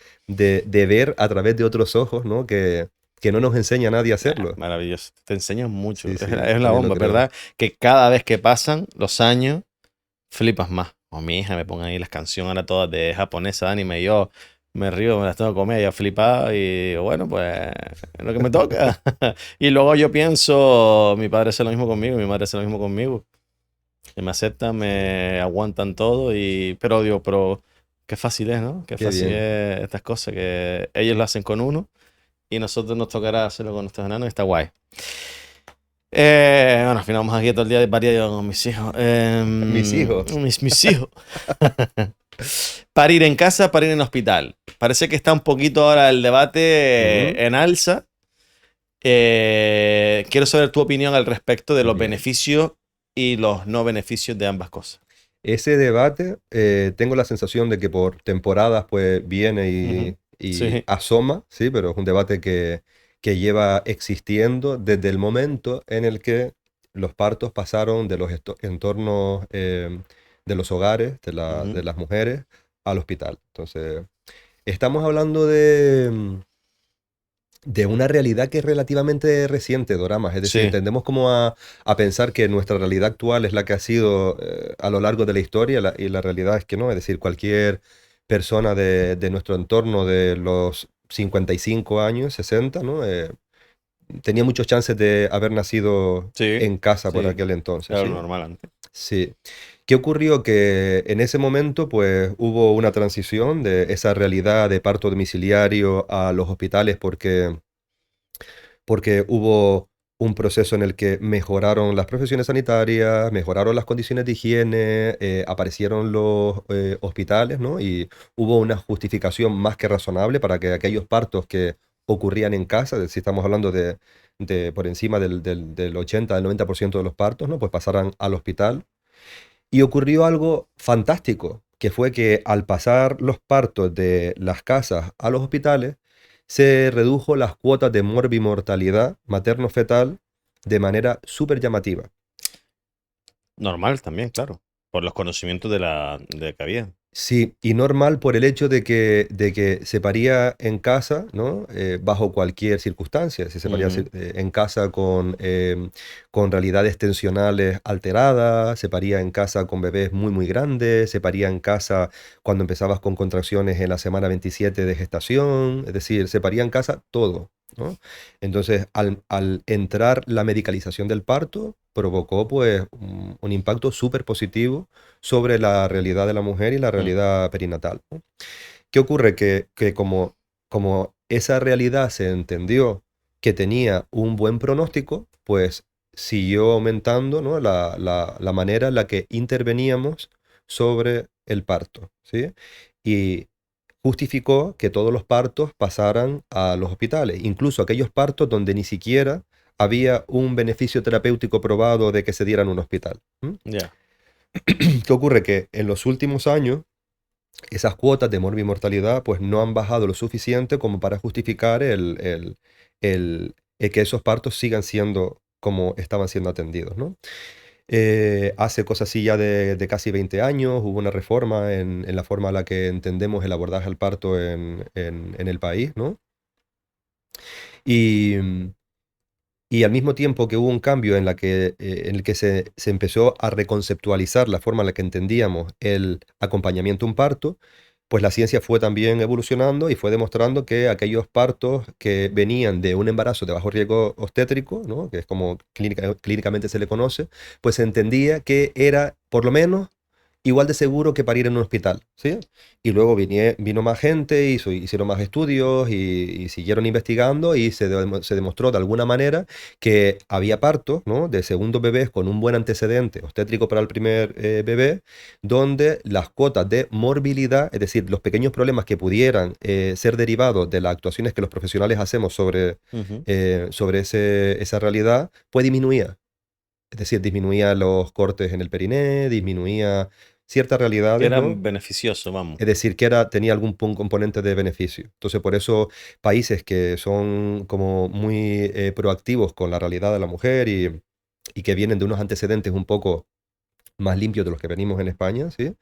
ver a través de otros ojos, ¿no? Que no nos enseña a nadie a hacerlo. Maravilloso. Te enseñan mucho. Sí, sí, Es la también lo bomba, creo. ¿verdad? Que cada vez que pasan los años, flipas más. O mi hija me ponga ahí las canciones ahora todas de japonesa, de anime, y yo me río, me las tengo que comer, ella flipada, y digo, bueno, pues es lo que me toca. Y luego yo pienso, mi padre hace lo mismo conmigo, mi madre hace lo mismo conmigo. Que me aceptan, me aguantan todo, pero digo, pero qué fácil es, ¿no? Qué Qué fácil bien. es estas cosas, que ellos lo hacen con uno y nosotros nos tocará hacerlo con nuestros enanos y está guay. Bueno, al final vamos aquí todo el día de variado con mis hijos. Mis hijos. Mis hijos. Parir en casa, parir en hospital. Parece que está un poquito ahora el debate Ujú. en alza. Quiero saber tu opinión al respecto de los Bien. beneficios y los no beneficios de ambas cosas. Ese debate, tengo la sensación de que por temporadas pues viene Ujú. y Sí, asoma, sí, pero es un debate que lleva existiendo desde el momento en el que los partos pasaron de los entornos de los hogares, Ujú. de las mujeres, al hospital. Entonces, estamos hablando de una realidad que es relativamente reciente, Doramas. Es decir, Sí, tendemos como a pensar que nuestra realidad actual es la que ha sido a lo largo de la historia y la realidad es que no. Es decir, cualquier persona de nuestro entorno de los 55 años, 60, ¿no? Tenía muchos chances de haber nacido sí, en casa por sí. aquel entonces, Era lo ¿sí? normal antes. Sí. ¿Qué ocurrió? Que en ese momento pues hubo una transición de esa realidad de parto domiciliario a los hospitales porque hubo un proceso en el que mejoraron las profesiones sanitarias, mejoraron las condiciones de higiene, aparecieron los hospitales, ¿no? Y hubo una justificación más que razonable para que aquellos partos que ocurrían en casa, si estamos hablando de por encima del 80, del 90% de los partos, ¿no? Pues pasaran al hospital. Y ocurrió algo fantástico, que fue que al pasar los partos de las casas a los hospitales, se redujo las cuotas de morbimortalidad materno-fetal de manera súper llamativa. Normal también, claro. Por los conocimientos de que había. Sí, y normal por el hecho de que se paría en casa, ¿no? Bajo cualquier circunstancia. Si se paría Ujú. en casa con realidades tensionales alteradas, se paría en casa con bebés muy, muy grandes, se paría en casa cuando empezabas con contracciones en la semana 27 de gestación, es decir, se paría en casa todo, ¿no? Entonces, al entrar la medicalización del parto, provocó pues un impacto súper positivo sobre la realidad de la mujer y la Mm. realidad perinatal, ¿no? ¿Qué ocurre? Que como esa realidad se entendió que tenía un buen pronóstico, pues siguió aumentando, ¿no? la manera en la que interveníamos sobre el parto, ¿sí? Y justificó que todos los partos pasaran a los hospitales, incluso aquellos partos donde ni siquiera había un beneficio terapéutico probado de que se diera en un hospital. Ya. ¿Qué ocurre? Que en los últimos años esas cuotas de morbimortalidad pues no han bajado lo suficiente como para justificar el que esos partos sigan siendo como estaban siendo atendidos, ¿no? Hace cosas así ya de casi 20 años hubo una reforma en la forma en la que entendemos el abordaje al parto en el país, ¿no? Y, y al mismo tiempo que hubo un cambio en el que se empezó a reconceptualizar la forma en la que entendíamos el acompañamiento a un parto, pues la ciencia fue también evolucionando y fue demostrando que aquellos partos que venían de un embarazo de bajo riesgo obstétrico, ¿no? Que es como clínicamente se le conoce, pues se entendía que era por lo menos igual de seguro que parir en un hospital, ¿sí? Y luego vino más gente, hicieron más estudios y siguieron investigando y se demostró de alguna manera que había partos, ¿no? De segundos bebés con un buen antecedente obstétrico para el primer bebé, donde las cuotas de morbilidad, es decir, los pequeños problemas que pudieran ser derivados de las actuaciones que los profesionales hacemos Ujú. sobre esa realidad, pues disminuía. Es decir, disminuía los cortes en el periné, disminuía ciertas Que realidades, era ¿no? beneficioso, vamos. Es decir, tenía algún componente de beneficio. Entonces, por eso países que son como muy proactivos con la realidad de la mujer y que vienen de unos antecedentes un poco más limpios de los que venimos en España, ¿sí?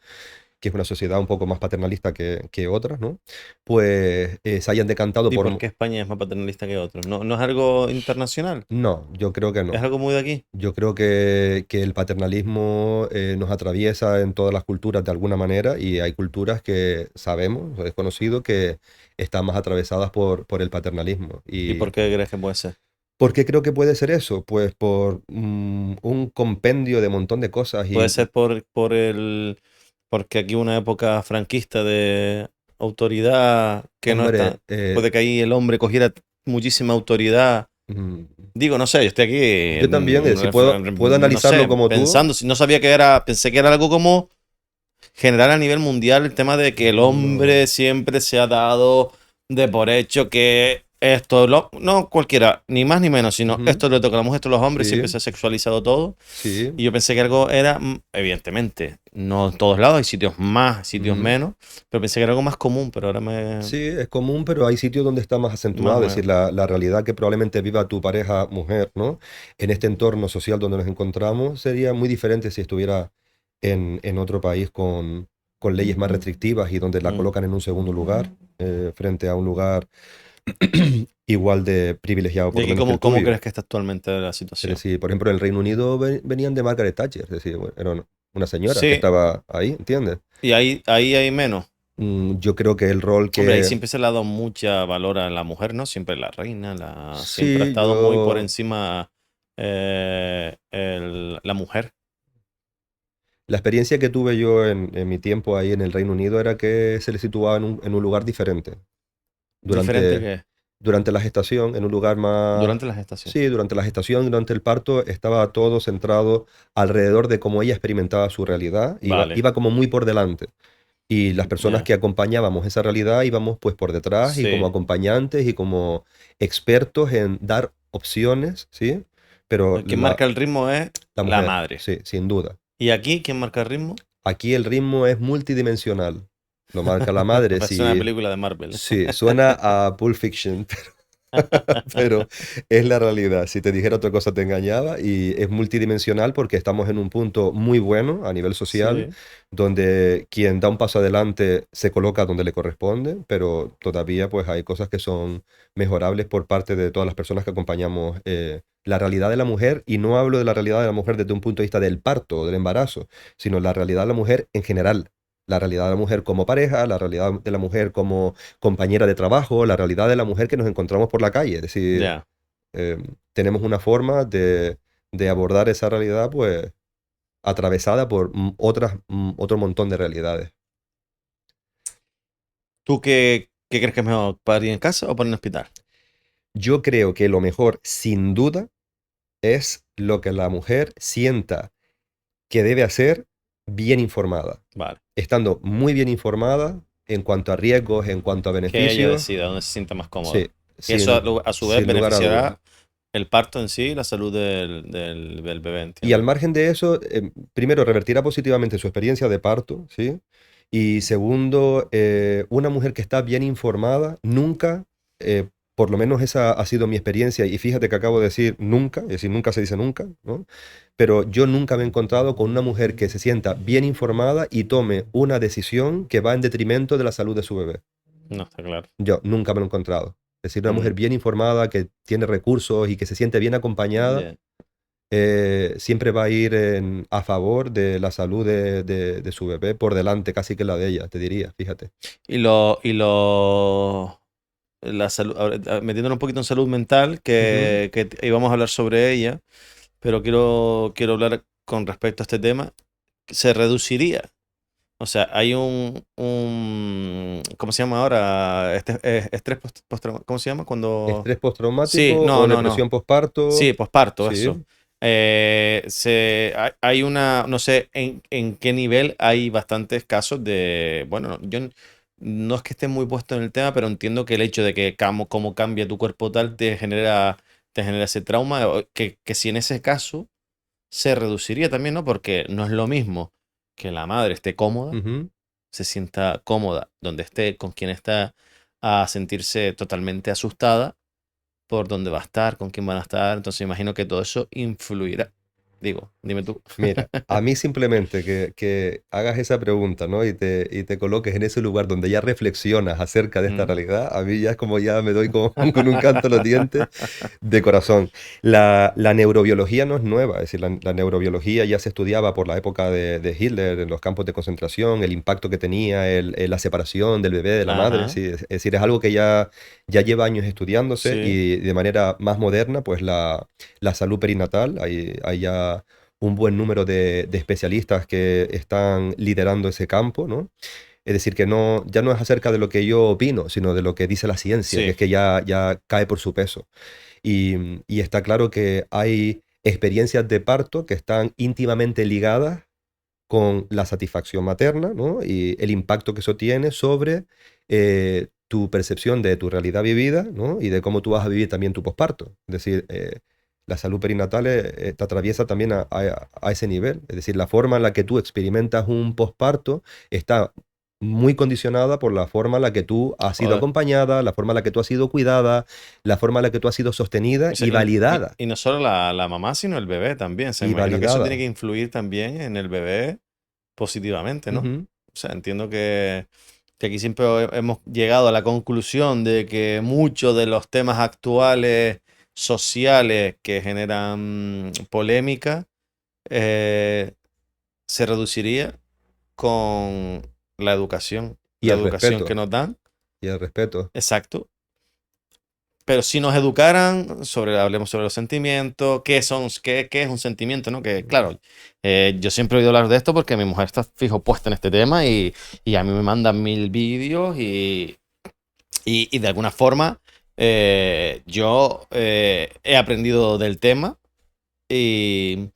Que es una sociedad un poco más paternalista que otras, ¿no? Pues se hayan decantado ¿Y por... por qué España es más paternalista que otros? ¿No, no es algo internacional? No, yo creo que ¿Es no. algo muy de aquí? Yo creo que el paternalismo nos atraviesa en todas las culturas de alguna manera y hay culturas que sabemos, es conocido, que están más atravesadas por el paternalismo. ¿Y ¿Y por qué crees que puede ser? por qué creo que puede ser eso? Pues por un compendio de montón de cosas Puede y, ser porque aquí hubo una época franquista de autoridad que no está. hombre, Puede que ahí el hombre cogiera muchísima autoridad. mm, Digo, no sé, yo estoy aquí, yo también, si puedo no analizarlo sé, como tú, pensando, no sabía que era, pensé que era algo como general a nivel mundial, el tema de que el no. hombre siempre se ha dado de por hecho que no cualquiera, ni más ni menos, sino Ujú. esto le toca a la mujer, esto a los hombres, Sí, siempre se ha sexualizado todo. sí. Y yo pensé que algo era, evidentemente, no en todos lados, hay sitios más, sitios Ujú. menos, pero pensé que era algo más común, pero ahora Sí, es común, pero hay sitios donde está más más acentuado. Es decir, veo. la realidad que probablemente viva tu pareja mujer, ¿no? En este entorno social donde nos encontramos, sería muy diferente si estuviera en otro país con leyes más restrictivas y donde la Mm. colocan en un segundo lugar, frente a un lugar igual de privilegiado, ¿Y por lo aquí menos que el cómo tuyo. crees que está actualmente la Es situación? decir, por ejemplo, en el Reino Unido venían de Margaret Thatcher, es decir, bueno, era una señora que Sí, estaba ahí, ¿entiendes? y ahí hay menos. Yo creo que el rol Hombre, ahí que... siempre se le ha dado mucha valor a la mujer, ¿no? Siempre la reina, siempre ha Sí, estado muy por yo... encima la mujer. La experiencia que tuve yo en mi tiempo ahí en el Reino Unido era que se le situaba en un lugar diferente. Diferente Durante, que durante la gestación, en un lugar más... durante la gestación. Sí, durante la gestación, durante el parto, estaba todo centrado alrededor de cómo ella experimentaba su realidad. Vale, Iba como muy por delante. Y las personas ya. que acompañábamos esa realidad íbamos pues por detrás y como Sí. acompañantes y como expertos en dar opciones, ¿sí? Pero Quien marca el ritmo es la la mujer, madre. sí, sin duda. ¿Y aquí quién marca el ritmo? Aquí el ritmo es multidimensional. Lo marca la madre, Parece una sí, película de Marvel. sí, suena a Pulp Fiction, pero es la realidad. Si te dijera otra cosa te engañaba y es multidimensional porque estamos en un punto muy bueno a nivel social, Sí. donde quien da un paso adelante se coloca donde le corresponde, pero todavía pues hay cosas que son mejorables por parte de todas las personas que acompañamos la realidad de la mujer, y no hablo de la realidad de la mujer desde un punto de vista del parto o del embarazo, sino la realidad de la mujer en general. La realidad de la mujer como pareja, la realidad de la mujer como compañera de trabajo, la realidad de la mujer que nos encontramos por la calle. Es decir, Ya. eh, tenemos una forma de abordar esa realidad, pues, atravesada por otro montón de realidades. ¿Tú qué crees que es mejor, parir en casa o parir en hospital? Yo creo que lo mejor, sin duda, es lo que la mujer sienta que debe hacer bien informada. Vale. Estando muy bien informada en cuanto a riesgos, en cuanto a Que ella beneficios, decida dónde se sienta más cómoda. sí, Y eso a su vez sin lugar a dudas. beneficiará el parto en sí y la salud del bebé, Y al entiendo. margen de eso, primero, revertirá positivamente su experiencia de parto, ¿sí? Y segundo, una mujer que está bien informada nunca, por lo menos esa ha sido mi experiencia, y fíjate que acabo de decir nunca, es decir, nunca se dice nunca, ¿no? Pero yo nunca me he encontrado con una mujer que se sienta bien informada y tome una decisión que va en detrimento de la salud de su bebé. No, está claro. Yo nunca me lo he encontrado. Es decir, una mujer Mm, bien informada, que tiene recursos y que se siente bien acompañada, ya. siempre va a ir a favor de la salud de su bebé por delante casi que la de ella, te diría, fíjate. La salud, metiéndonos un poquito en salud mental, Ujú, que íbamos a hablar sobre ella, pero quiero hablar con respecto a este tema. Se reduciría. O sea, hay ¿cómo se llama ahora? Estrés postraumático. ¿Cómo se llama? Cuando... Estrés Sí, postraumático o no, no, no. depresión postparto, Sí, posparto, sí. eso. Hay no sé en qué nivel hay bastantes casos de, bueno, no es que esté muy puesto en el tema, pero entiendo que el hecho de que cómo cambia tu cuerpo tal te genera ese trauma, que si en ese caso se reduciría también, ¿no? Porque no es lo mismo que la madre esté cómoda, Ujú. se sienta cómoda donde esté, con quien está, a sentirse totalmente asustada por dónde va a estar, con quién van a estar. Entonces imagino que todo eso influirá. Digo, dime tú. Mira, a mí simplemente que hagas esa pregunta, ¿no? Y te coloques en ese lugar donde ya reflexionas acerca de esta Mm. realidad, a mí ya es como ya me doy con un canto en los dientes de corazón. La neurobiología no es nueva, es decir, la neurobiología ya se estudiaba por la época de Hitler en los campos de concentración, el impacto que tenía la separación del bebé de la madre, Ajá, ¿sí? Es decir, es algo que ya lleva años estudiándose, sí, y de manera más moderna, pues la salud perinatal, hay ya un buen número de especialistas que están liderando ese campo, ¿no? Es decir, que no, ya no es acerca de lo que yo opino, sino de lo que dice la ciencia, que sí, es que ya cae por su peso. Y está claro que hay experiencias de parto que están íntimamente ligadas con la satisfacción materna, ¿no? Y el impacto que eso tiene sobre tu percepción de tu realidad vivida, ¿no? Y de cómo tú vas a vivir también tu posparto. Es decir, la salud perinatal te atraviesa también a ese nivel. Es decir, la forma en la que tú experimentas un posparto está muy condicionada por la forma en la que tú has sido Joder. acompañada, la forma en la que tú has sido cuidada, la forma en la que tú has sido sostenida O sea, y validada. y no solo la mamá, sino el bebé también. O sea, Y imagino que eso tiene validada. que influir también en el bebé positivamente, ¿no? Ujú. O sea, entiendo que aquí siempre hemos llegado a la conclusión de que muchos de los temas actuales sociales que generan polémica eh, se reduciría con Y la el educación que respeto, nos dan. y el respeto. Exacto. Pero si nos educaran hablemos sobre los sentimientos, qué es un sentimiento, ¿no? Que claro, yo siempre he oído hablar de esto porque mi mujer está fijo puesta en este tema y a mí me mandan 1000 vídeos y de alguna forma yo he aprendido del tema y,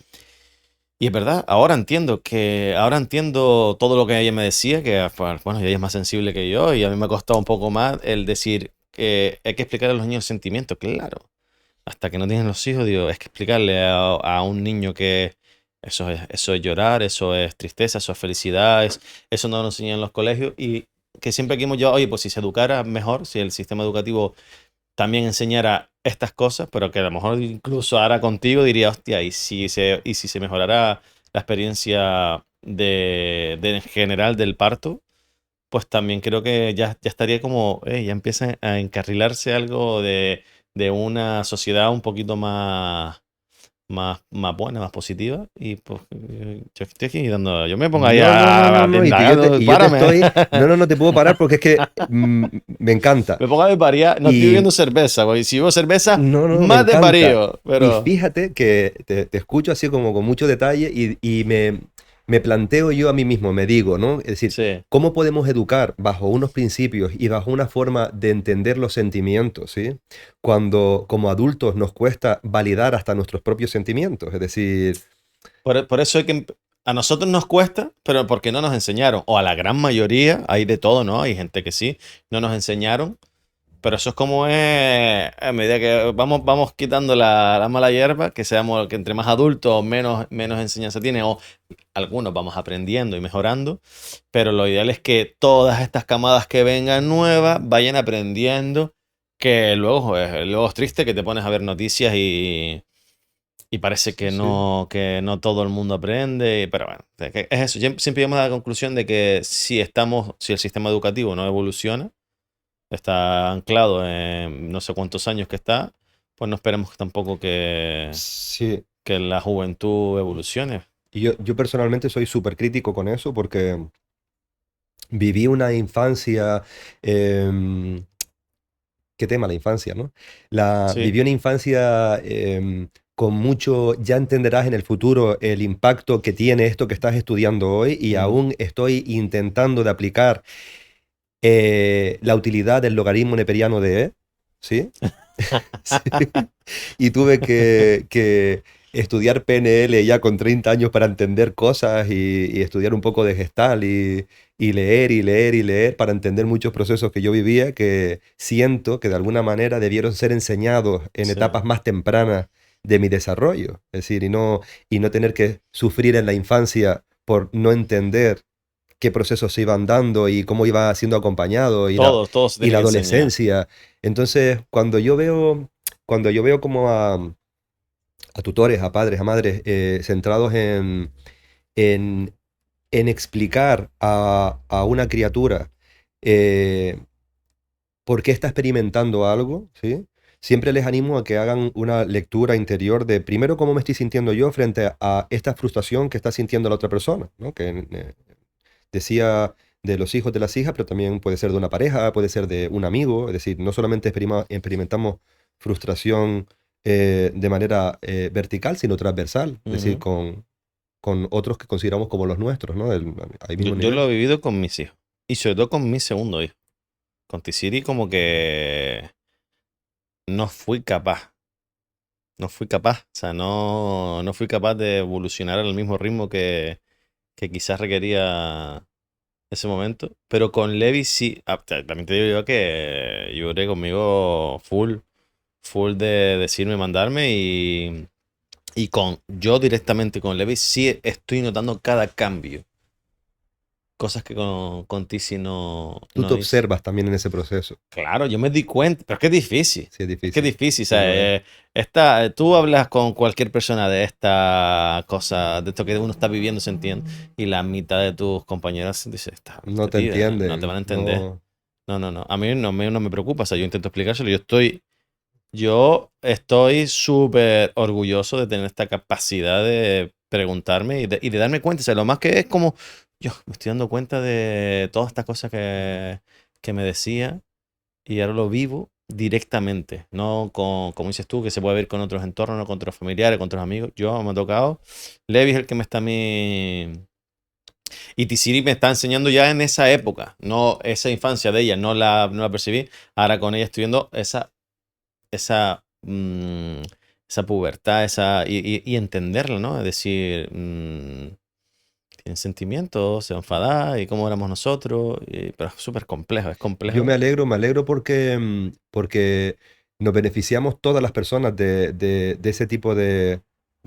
y es verdad, ahora entiendo todo lo que ella me decía, que pues, bueno, ella es más sensible que yo y a mí me ha costado un poco más el decir que hay que explicar a los niños sentimientos, claro. Hasta que no tienen los hijos, digo, es que explicarle a un niño que eso es llorar, eso es tristeza, eso es felicidad, eso no lo enseñan en los colegios y que siempre aquí hemos llevado, oye, pues si se educara mejor, si el sistema educativo también enseñara estas cosas, pero que a lo mejor incluso ahora contigo diría, hostia, y si se mejorara la experiencia en general del parto, pues también creo que ya estaría como, ya empieza a encarrilarse algo de una sociedad un poquito más buena, más positiva. Y pues yo estoy aquí dando, yo me pongo ahí No, no, no, no, a no. indagar, Y yo te párame. estoy. No, no, no te puedo parar porque es que me encanta. Me pongo a desvariar, no estoy Y bebiendo cerveza, porque si bebo cerveza, no, no, me más encanta. desvarío, Y pero fíjate que te escucho así como con mucho detalle y me planteo yo a mí mismo, me digo, ¿no? Es decir, sí. ¿cómo podemos educar bajo unos principios y bajo una forma de entender los sentimientos, ¿sí? Cuando como adultos nos cuesta validar hasta nuestros propios sentimientos. Es decir, Por eso a nosotros nos cuesta, pero porque no nos enseñaron, o a la gran mayoría, hay de todo, ¿no? Hay gente que sí, no nos enseñaron. Pero eso es como es, a medida que vamos quitando la mala hierba, que entre más adultos menos enseñanza tiene, o algunos vamos aprendiendo y mejorando, pero lo ideal es que todas estas camadas que vengan nuevas vayan aprendiendo, que luego es triste que te pones a ver noticias y parece sí. que no todo el mundo aprende, pero bueno, es eso. Siempre llegamos a la conclusión de que si el sistema educativo no evoluciona, está anclado en no sé cuántos años que está, pues no esperemos tampoco Sí. que la juventud evolucione. Y yo personalmente soy súper crítico con eso porque viví una infancia, qué tema la infancia, ¿no? Sí. Viví una infancia con mucho, ya entenderás en el futuro el impacto que tiene esto que estás estudiando hoy y Ujú. aún estoy intentando de aplicar la utilidad del logaritmo neperiano de E, ¿sí? Sí. Y tuve que estudiar PNL ya con 30 años para entender cosas y estudiar un poco de Gestalt y leer y leer y leer para entender muchos procesos que yo vivía que siento que de alguna manera debieron ser enseñados en Sí. etapas más tempranas de mi desarrollo. Es decir, y no tener que sufrir en la infancia por no entender qué procesos se iban dando y cómo iba siendo acompañado Todo se y tiene la que enseñar. adolescencia. Entonces, cuando yo veo como a tutores, a padres, a madres centrados en, en explicar a una criatura eh, por qué está experimentando algo, ¿sí? Siempre les animo a que hagan una lectura interior de primero cómo me estoy sintiendo yo frente a esta frustración que está sintiendo la otra persona, ¿no? Que decía de los hijos de las hijas, pero también puede ser de una pareja, puede ser de un amigo, es decir, no solamente experimentamos frustración de manera vertical, sino transversal, es decir, Ujú. con otros que consideramos como los nuestros, ¿no? Al mismo Yo lo nivel. he vivido con mis hijos. Y sobre todo con mi segundo hijo. Con Tisiri como que no fui capaz. No fui capaz. O sea, no fui capaz de evolucionar al mismo ritmo que quizás requería ese momento. Pero con Levi sí. También te digo yo que lloré conmigo full de decirme, mandarme y con yo directamente con Levi sí estoy notando cada cambio. Cosas que con Tizi Tú te no hice. observas también en ese proceso. Claro, yo me di cuenta, pero es que es difícil. Sí, es Es que es difícil. difícil, Sí, lo es. ¿sabes? Tú hablas con cualquier persona de esta cosa, de esto que uno está viviendo, se entiende, y la mitad de tus compañeros dicen, No te tía, no te van entienden. a entender. No. No. A mí no me preocupa, o sea, yo intento explicárselo. Yo estoy súper orgulloso de tener esta capacidad de preguntarme y de darme cuenta. O sea, lo más que es como, yo me estoy dando cuenta de todas estas cosas que me decía y ahora lo vivo directamente, no como dices tú, que se puede ver con otros entornos, con otros familiares, con otros amigos. Yo me ha tocado. Levi es el que me está a mí. Y Tisiri me está enseñando ya en esa época, no esa infancia de ella, no la percibí. Ahora con ella estoy viendo esa pubertad, y entenderla, ¿no? Es decir, tienen sentimientos, se enfada y cómo éramos nosotros, pero es súper complejo, es Yo complejo. me alegro porque, porque nos beneficiamos todas las personas de ese tipo de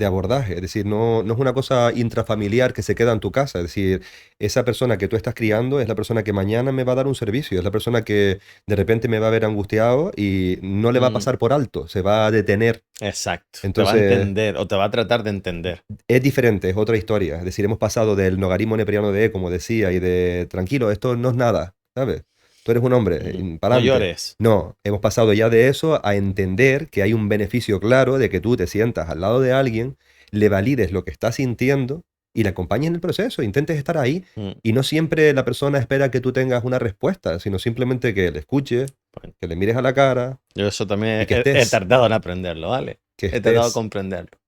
abordaje. Es decir, no es una cosa intrafamiliar que se queda en tu casa. Es decir, esa persona que tú estás criando es la persona que mañana me va a dar un servicio, es la persona que de repente me va a ver angustiado y no le va a Mm, pasar por alto, se va a detener. exacto, te va a Entonces, entender o te va a tratar de entender. es diferente, es otra historia. Es decir, hemos pasado del nogarismo neperiano de, como decía, y de tranquilo, esto no es nada, ¿sabes? Tú eres un hombre, para No adelante. llores. No, hemos pasado ya de eso a entender que hay un beneficio claro de que tú te sientas al lado de alguien, le valides lo que está sintiendo y le acompañes en el proceso, intentes estar ahí. Mm, Y no siempre la persona espera que tú tengas una respuesta, sino simplemente que le escuches, bueno, que le mires a la cara yo eso también y que he estés, tardado en aprenderlo, ¿vale? que He tardado en estés. comprenderlo.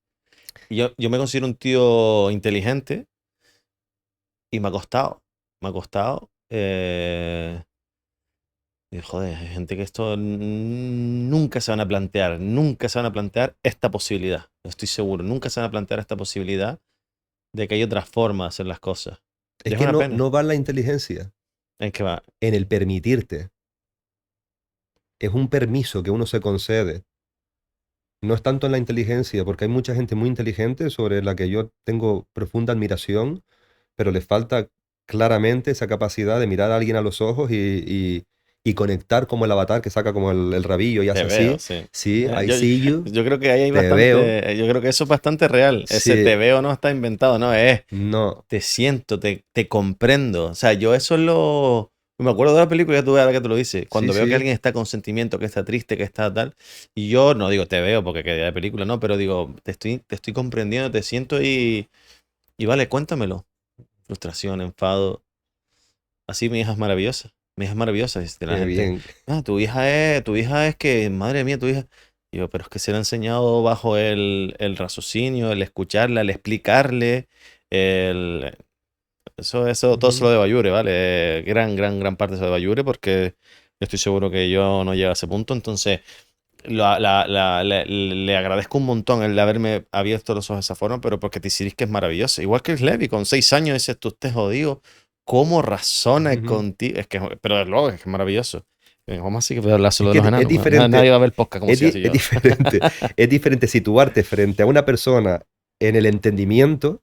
Y yo me considero un tío inteligente y me ha costado. Me ha costado. Y joder, hay gente que esto nunca se van a plantear, nunca se van a plantear esta posibilidad. Estoy seguro, nunca se van a plantear esta posibilidad de que hay otra forma de hacer las cosas. Y Es es que una no, pena. no va en la inteligencia, En que va. en el permitirte. Es un permiso que uno se concede. No es tanto en la inteligencia, porque hay mucha gente muy inteligente sobre la que yo tengo profunda admiración, pero les falta claramente esa capacidad de mirar a alguien a los ojos y conectar como el avatar que saca como el rabillo y Te hace veo, así. sí. Sí, I Yo, see you, yo creo que ahí hay te veo. bastante, yo creo que eso es bastante real. Ese Sí, te veo no está inventado, no, es no. te siento, te comprendo. O sea, yo eso es lo... Me acuerdo de la película, ya tú ves ahora que te lo dices. Sí, Cuando veo que sí. alguien está con sentimiento, que está triste, que está tal, y yo no digo te veo porque queda de película, no, pero digo, te estoy comprendiendo, te siento y vale, cuéntamelo. Frustración, enfado. Así mi hija es maravillosa. Mi hija es maravillosa. Dice la Qué gente, bien. tu hija es que, madre mía, tu hija. Y yo, pero es que se le ha enseñado bajo el raciocinio, el escucharla, el explicarle, el, eso, todo se Ujú. lo de Bayure, ¿vale? Gran parte se lo de Bayure porque yo estoy seguro que yo no llego a ese punto. Entonces, le agradezco un montón el de haberme abierto los ojos de esa forma, pero porque te hiciste que es maravilloso. Igual que el Levi, con 6 años dices, tú estés jodido, ¿cómo razona Ujú. contigo? Pero luego es que es maravilloso. ¿Cómo así que voy a hablar Es solo de que los es enanos? Nadie diferente. va a ver podcast como si así Es yo. diferente, es diferente situarte frente a una persona en el entendimiento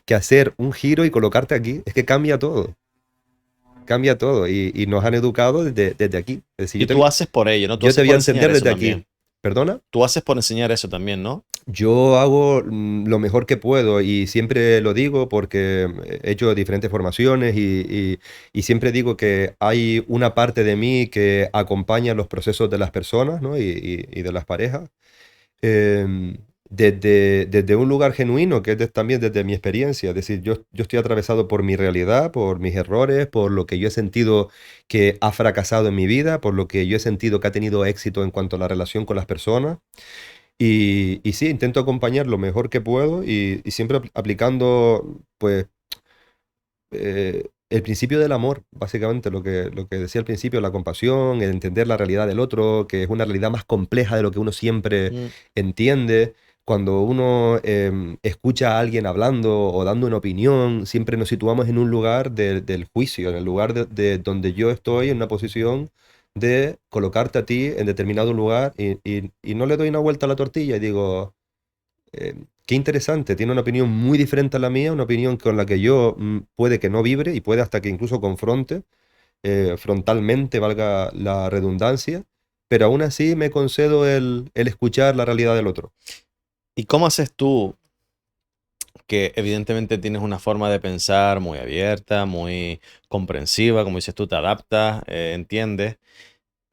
que hacer un giro y colocarte aquí. Es que cambia todo y nos han educado desde aquí. Es decir, Y tú haces por ello, ¿no? Tú yo te haces voy a por enseñar entender eso desde aquí. también. ¿Perdona? Tú haces por enseñar eso también, ¿no? Yo hago lo mejor que puedo y siempre lo digo porque he hecho diferentes formaciones y siempre digo que hay una parte de mí que acompaña los procesos de las personas, ¿no? y de las parejas desde un lugar genuino, que es también desde mi experiencia. Es decir, yo estoy atravesado por mi realidad, por mis errores, por lo que yo he sentido que ha fracasado en mi vida, por lo que yo he sentido que ha tenido éxito en cuanto a la relación con las personas. Y sí, intento acompañar lo mejor que puedo y siempre aplicando, pues, el principio del amor, básicamente lo que decía al principio, la compasión, el entender la realidad del otro, que es una realidad más compleja de lo que uno siempre Mm. entiende. cuando uno escucha a alguien hablando o dando una opinión, siempre nos situamos en un lugar del juicio, en el lugar de donde yo estoy en una posición de colocarte a ti en determinado lugar y no le doy una vuelta a la tortilla y digo, qué interesante, tiene una opinión muy diferente a la mía, una opinión con la que yo puede que no vibre y puede hasta que incluso confronte frontalmente, valga la redundancia, pero aún así me concedo el escuchar la realidad del otro. ¿Y cómo haces tú, que evidentemente tienes una forma de pensar muy abierta, muy comprensiva, como dices tú, te adaptas, entiendes?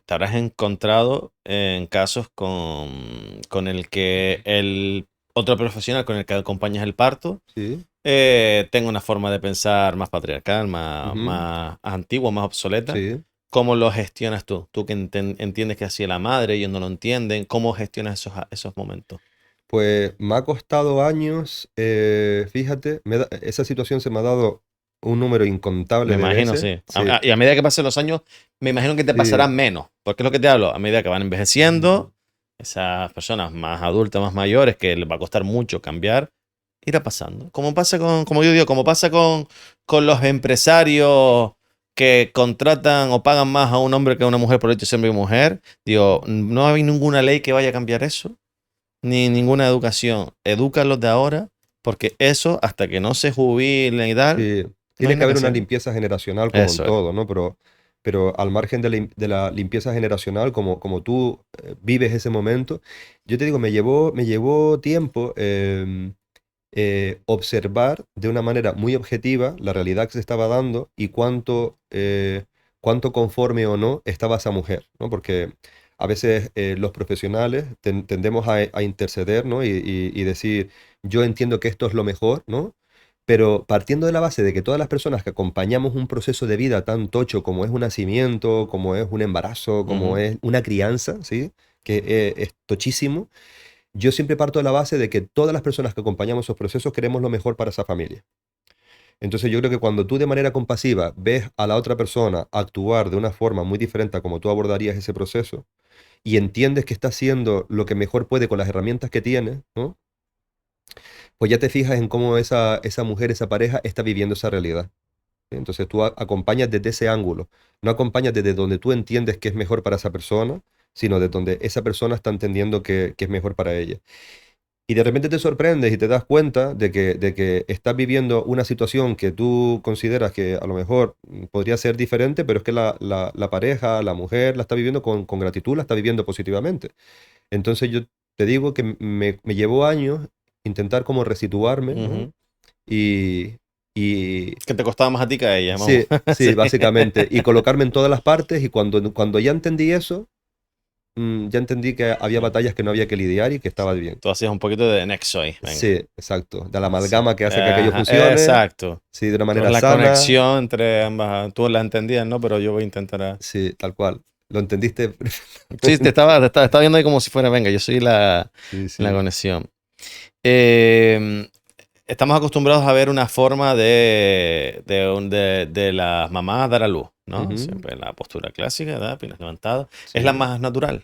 Te habrás encontrado en casos con el que el otro profesional con el que acompañas el parto Sí, tenga una forma de pensar más patriarcal, más, ujú, más antigua, más obsoleta. sí. ¿Cómo lo gestionas tú? Tú que entiendes que así es la madre, ellos no lo entienden. ¿Cómo gestionas esos momentos? Pues me ha costado años, fíjate, esa situación se me ha dado un número Me incontable de imagino, veces. sí. Sí, Y a medida que pasen los años, me imagino que te sí, pasarán menos. Porque es lo que te hablo. A medida que van envejeciendo, esas personas más adultas, más mayores, que les va a costar mucho cambiar, irá pasando. Como pasa como yo digo, como pasa con los empresarios que contratan o pagan más a un hombre que a una mujer por el hecho de ser hombre y mujer. Digo, no hay ninguna ley que vaya a cambiar eso, ni ninguna educación. Edúcalos de ahora, porque eso, hasta que no se jubilen y tal, sí. no hay Tiene que nada que haber una hacer. limpieza generacional como en Eso es. todo, ¿no? Pero al margen de la limpieza generacional, como tú vives ese momento, yo te digo, me llevó tiempo observar de una manera muy objetiva la realidad que se estaba dando y cuánto conforme o no estaba esa mujer, ¿no? Porque a veces los profesionales tendemos a interceder, ¿no? Y decir, yo entiendo que esto es lo mejor, ¿no? Pero partiendo de la base de que todas las personas que acompañamos un proceso de vida tan tocho como es un nacimiento, como es un embarazo, como Ujú. es una crianza, ¿sí? Que es tochísimo, yo siempre parto de la base de que todas las personas que acompañamos esos procesos queremos lo mejor para esa familia. Entonces yo creo que cuando tú de manera compasiva ves a la otra persona actuar de una forma muy diferente a como tú abordarías ese proceso y entiendes que está haciendo lo que mejor puede con las herramientas que tiene, ¿no? Pues ya te fijas en cómo esa mujer, esa pareja está viviendo esa realidad. Entonces tú acompañas desde ese ángulo, no acompañas desde donde tú entiendes que es mejor para esa persona, sino de donde esa persona está entendiendo que es mejor para ella. Y de repente te sorprendes y te das cuenta de que estás viviendo una situación que tú consideras que a lo mejor podría ser diferente, pero es que la pareja, la mujer, la está viviendo con gratitud, la está viviendo positivamente. Entonces yo te digo que me llevó años intentar como resituarme, ¿no? Ujú. Y, y Que te costaba más a ti que a ella, vamos. sí, sí, Sí. básicamente. Y colocarme en todas las partes y cuando ya entendí eso, ya entendí que había Sí, batallas que no había que lidiar y que estaba sí. bien. Tú hacías un poquito de nexo ahí, venga. Sí, exacto. De la Sí. amalgama que hace que aquello Ajá, funcione, exacto. sí, de una Tú eres manera la sana, conexión entre ambas. Tú la entendías, ¿no? Pero yo voy a intentar. sí, tal cual. ¿Lo entendiste? Sí, te estaba viendo ahí como si fuera, venga, yo soy Sí, la sí. conexión. Eh, Estamos acostumbrados a ver una forma de las mamás dar a luz, ¿no? Ujú, Siempre la postura clásica, ¿verdad? Piernas levantadas. ¿Es la sí. más natural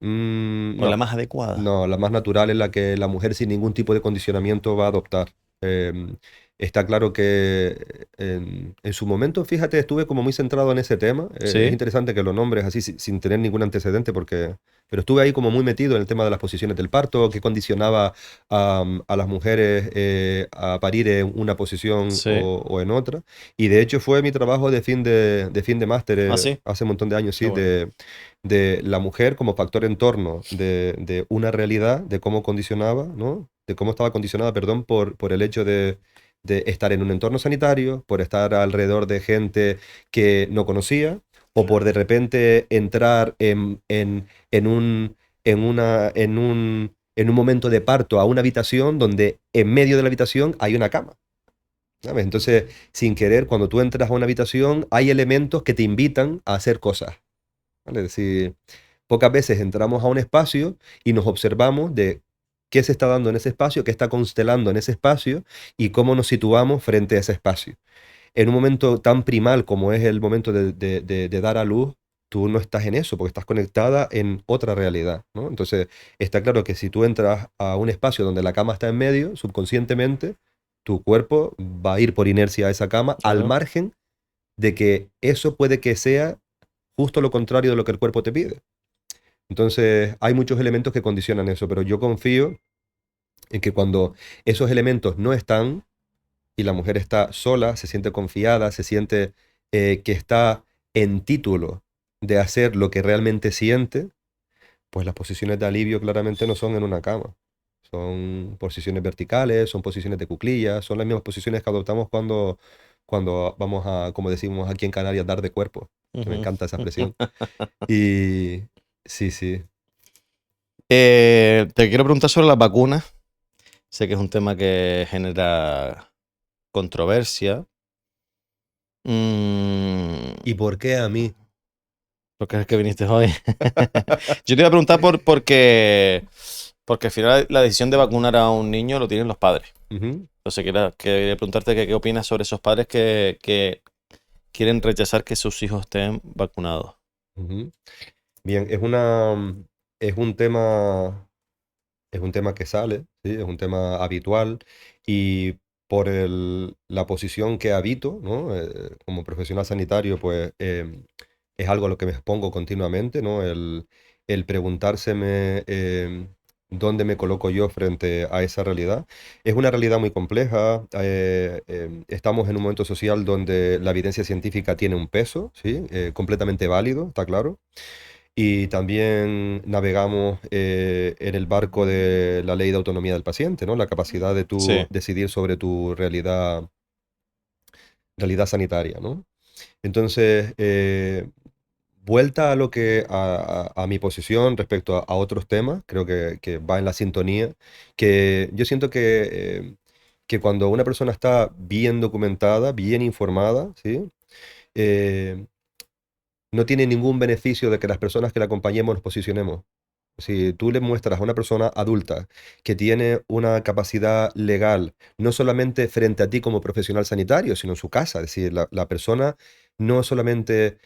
o la No, más adecuada? no, la más natural es la que la mujer sin ningún tipo de condicionamiento va a adoptar. Está claro que en su momento, fíjate, estuve como muy centrado en ese tema. Es Sí. interesante que lo nombres así sin tener ningún antecedente, pero estuve ahí como muy metido en el tema de las posiciones del parto, que condicionaba a las mujeres a parir en una posición Sí. o en otra. Y de hecho fue mi trabajo de fin de máster Ah, sí. hace un montón de años, Qué sí, bueno. de la mujer como factor entorno de una realidad, de cómo condicionaba, ¿no? De cómo estaba condicionada, perdón, por el hecho de estar en un entorno sanitario, por estar alrededor de gente que no conocía, o por de repente entrar en un momento de parto a una habitación donde en medio de la habitación hay una cama. ¿Sabes? Entonces, sin querer, cuando tú entras a una habitación, hay elementos que te invitan a hacer cosas. ¿Vale? Es decir, pocas veces entramos a un espacio y nos observamos de qué se está dando en ese espacio, qué está constelando en ese espacio y cómo nos situamos frente a ese espacio. En un momento tan primal como es el momento de dar a luz, tú no estás en eso, porque estás conectada en otra realidad, ¿no? Entonces, está claro que si tú entras a un espacio donde la cama está en medio, subconscientemente, tu cuerpo va a ir por inercia a esa cama, al Claro. margen de que eso puede que sea justo lo contrario de lo que el cuerpo te pide. Entonces, hay muchos elementos que condicionan eso, pero yo confío en que cuando esos elementos no están y la mujer está sola, se siente confiada, se siente que está en título de hacer lo que realmente siente, pues las posiciones de alivio claramente no son en una cama. Son posiciones verticales, son posiciones de cuclillas, son las mismas posiciones que adoptamos cuando vamos a, como decimos aquí en Canarias, dar de cuerpo. Que me Ujú. encanta esa expresión. Y sí, sí. Te quiero preguntar sobre las vacunas. Sé que es un tema que genera controversia. ¿Y por qué a mí? Porque es el que viniste hoy. Yo te iba a preguntar porque al final la decisión de vacunar a un niño lo tienen los padres. Ujú, Entonces quería preguntarte qué opinas sobre esos padres que quieren rechazar que sus hijos estén vacunados. ujú. Bien, es un tema que sale, ¿sí? Es un tema habitual y por la posición que habito, ¿no? Como profesional sanitario, pues es algo a lo que me expongo continuamente, ¿no? El preguntárseme dónde me coloco yo frente a esa realidad. Es una realidad muy compleja. Estamos en un momento social donde la evidencia científica tiene un peso, ¿sí? Completamente válido, está claro. Y también navegamos en el barco de la ley de autonomía del paciente, ¿no? La capacidad de tú Sí. decidir sobre tu realidad sanitaria, ¿no? Entonces, vuelta a lo que a mi posición respecto a otros temas, creo que va en la sintonía, que yo siento que cuando una persona está bien documentada, bien informada, ¿sí? Eh, no tiene ningún beneficio de que las personas que la acompañemos nos posicionemos. Si tú le muestras a una persona adulta que tiene una capacidad legal, no solamente frente a ti como profesional sanitario, sino en su casa, es decir, la persona no solamente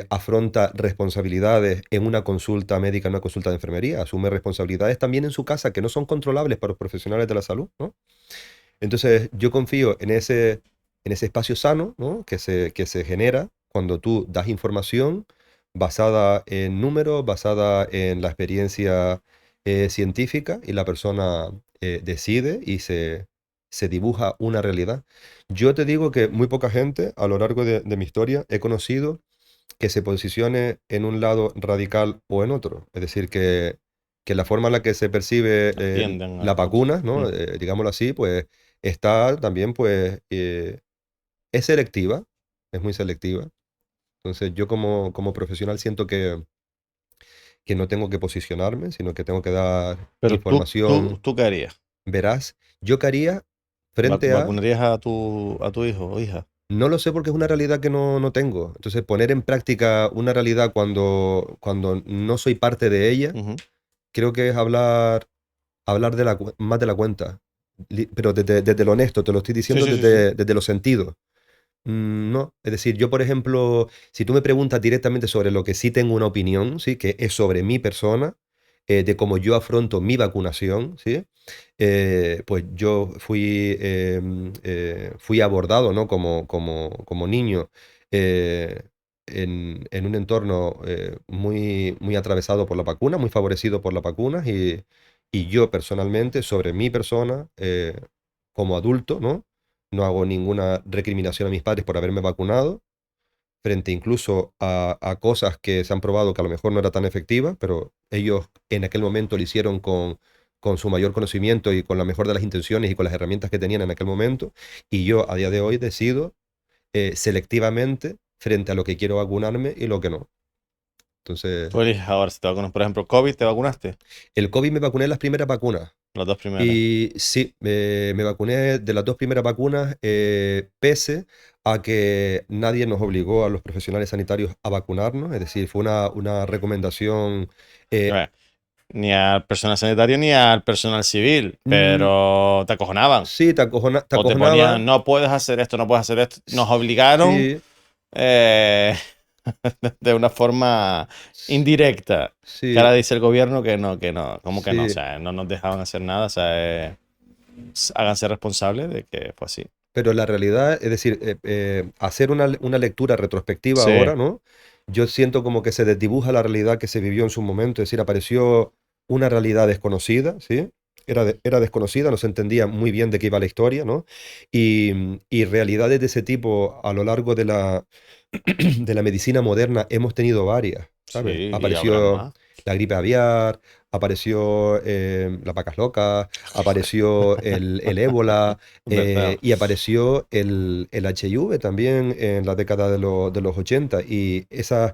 afronta responsabilidades en una consulta médica, en una consulta de enfermería, asume responsabilidades también en su casa que no son controlables para los profesionales de la salud, ¿no? Entonces, yo confío en ese espacio sano, ¿no? que se genera cuando tú das información basada en números, basada en la experiencia científica y la persona decide y se dibuja una realidad. Yo te digo que muy poca gente a lo largo de mi historia he conocido que se posicione en un lado radical o en otro. Es decir, que la forma en la que se percibe Atienden la a otros. vacuna, ¿no? Digámoslo así, pues está también, pues, es selectiva, es muy selectiva. Entonces yo como profesional siento que no tengo que posicionarme, sino que tengo que dar Pero información ¿tú qué harías? veraz. Yo qué haría frente a... ¿Vacunarías a tu hijo o hija? No lo sé porque es una realidad que no tengo. Entonces, poner en práctica una realidad cuando no soy parte de ella, Ujú. creo que es hablar más de la cuenta. Pero desde lo honesto, te lo estoy Sí, diciendo sí, sí, sí. desde los sentidos. No, es decir, yo por ejemplo, si tú me preguntas directamente sobre lo que sí tengo una opinión, ¿sí? Que es sobre mi persona, de cómo yo afronto mi vacunación, ¿sí? Pues yo fui abordado, ¿no? Como niño eh, en un entorno muy, muy atravesado por la vacuna, muy favorecido por las vacunas y yo personalmente, sobre mi persona, como adulto, ¿no? No hago ninguna recriminación a mis padres por haberme vacunado, frente incluso a cosas que se han probado que a lo mejor no era tan efectiva, pero ellos en aquel momento lo hicieron con su mayor conocimiento y con la mejor de las intenciones y con las herramientas que tenían en aquel momento. Y yo a día de hoy decido selectivamente frente a lo que quiero vacunarme y lo que no. Entonces, Tú eliges ahora si te vacunas. Por ejemplo, COVID, ¿te vacunaste? el COVID me vacuné en las primeras vacunas. Las dos primeras. Y sí, me vacuné de las dos primeras vacunas, pese a que nadie nos obligó a los profesionales sanitarios a vacunarnos, es decir, fue una recomendación. A eh, ver, ni al personal sanitario ni al personal civil, mm, pero te acojonaban. sí, te O te ponían, acojonaba, no puedes hacer esto, no puedes hacer esto. Nos obligaron. sí, eh, de una forma indirecta. Sí, Que ahora dice el gobierno que no, como que no, o sí. sea, no nos dejaban hacer nada, o sea, háganse responsables de que fue así. Pero la realidad, es decir, hacer una lectura retrospectiva Sí, ahora, ¿no? Yo siento como que se desdibuja la realidad que se vivió en su momento, es decir, apareció una realidad desconocida, ¿sí? Era desconocida, no se entendía muy bien de qué iba la historia, ¿no? Y realidades de ese tipo a lo largo de de la medicina moderna hemos tenido varias, ¿sabes? sí, y habrá Apareció más. la gripe aviar, apareció las vacas locas, apareció el ébola, ¿Verdad? y apareció el HIV también en la década de los 80. Y esas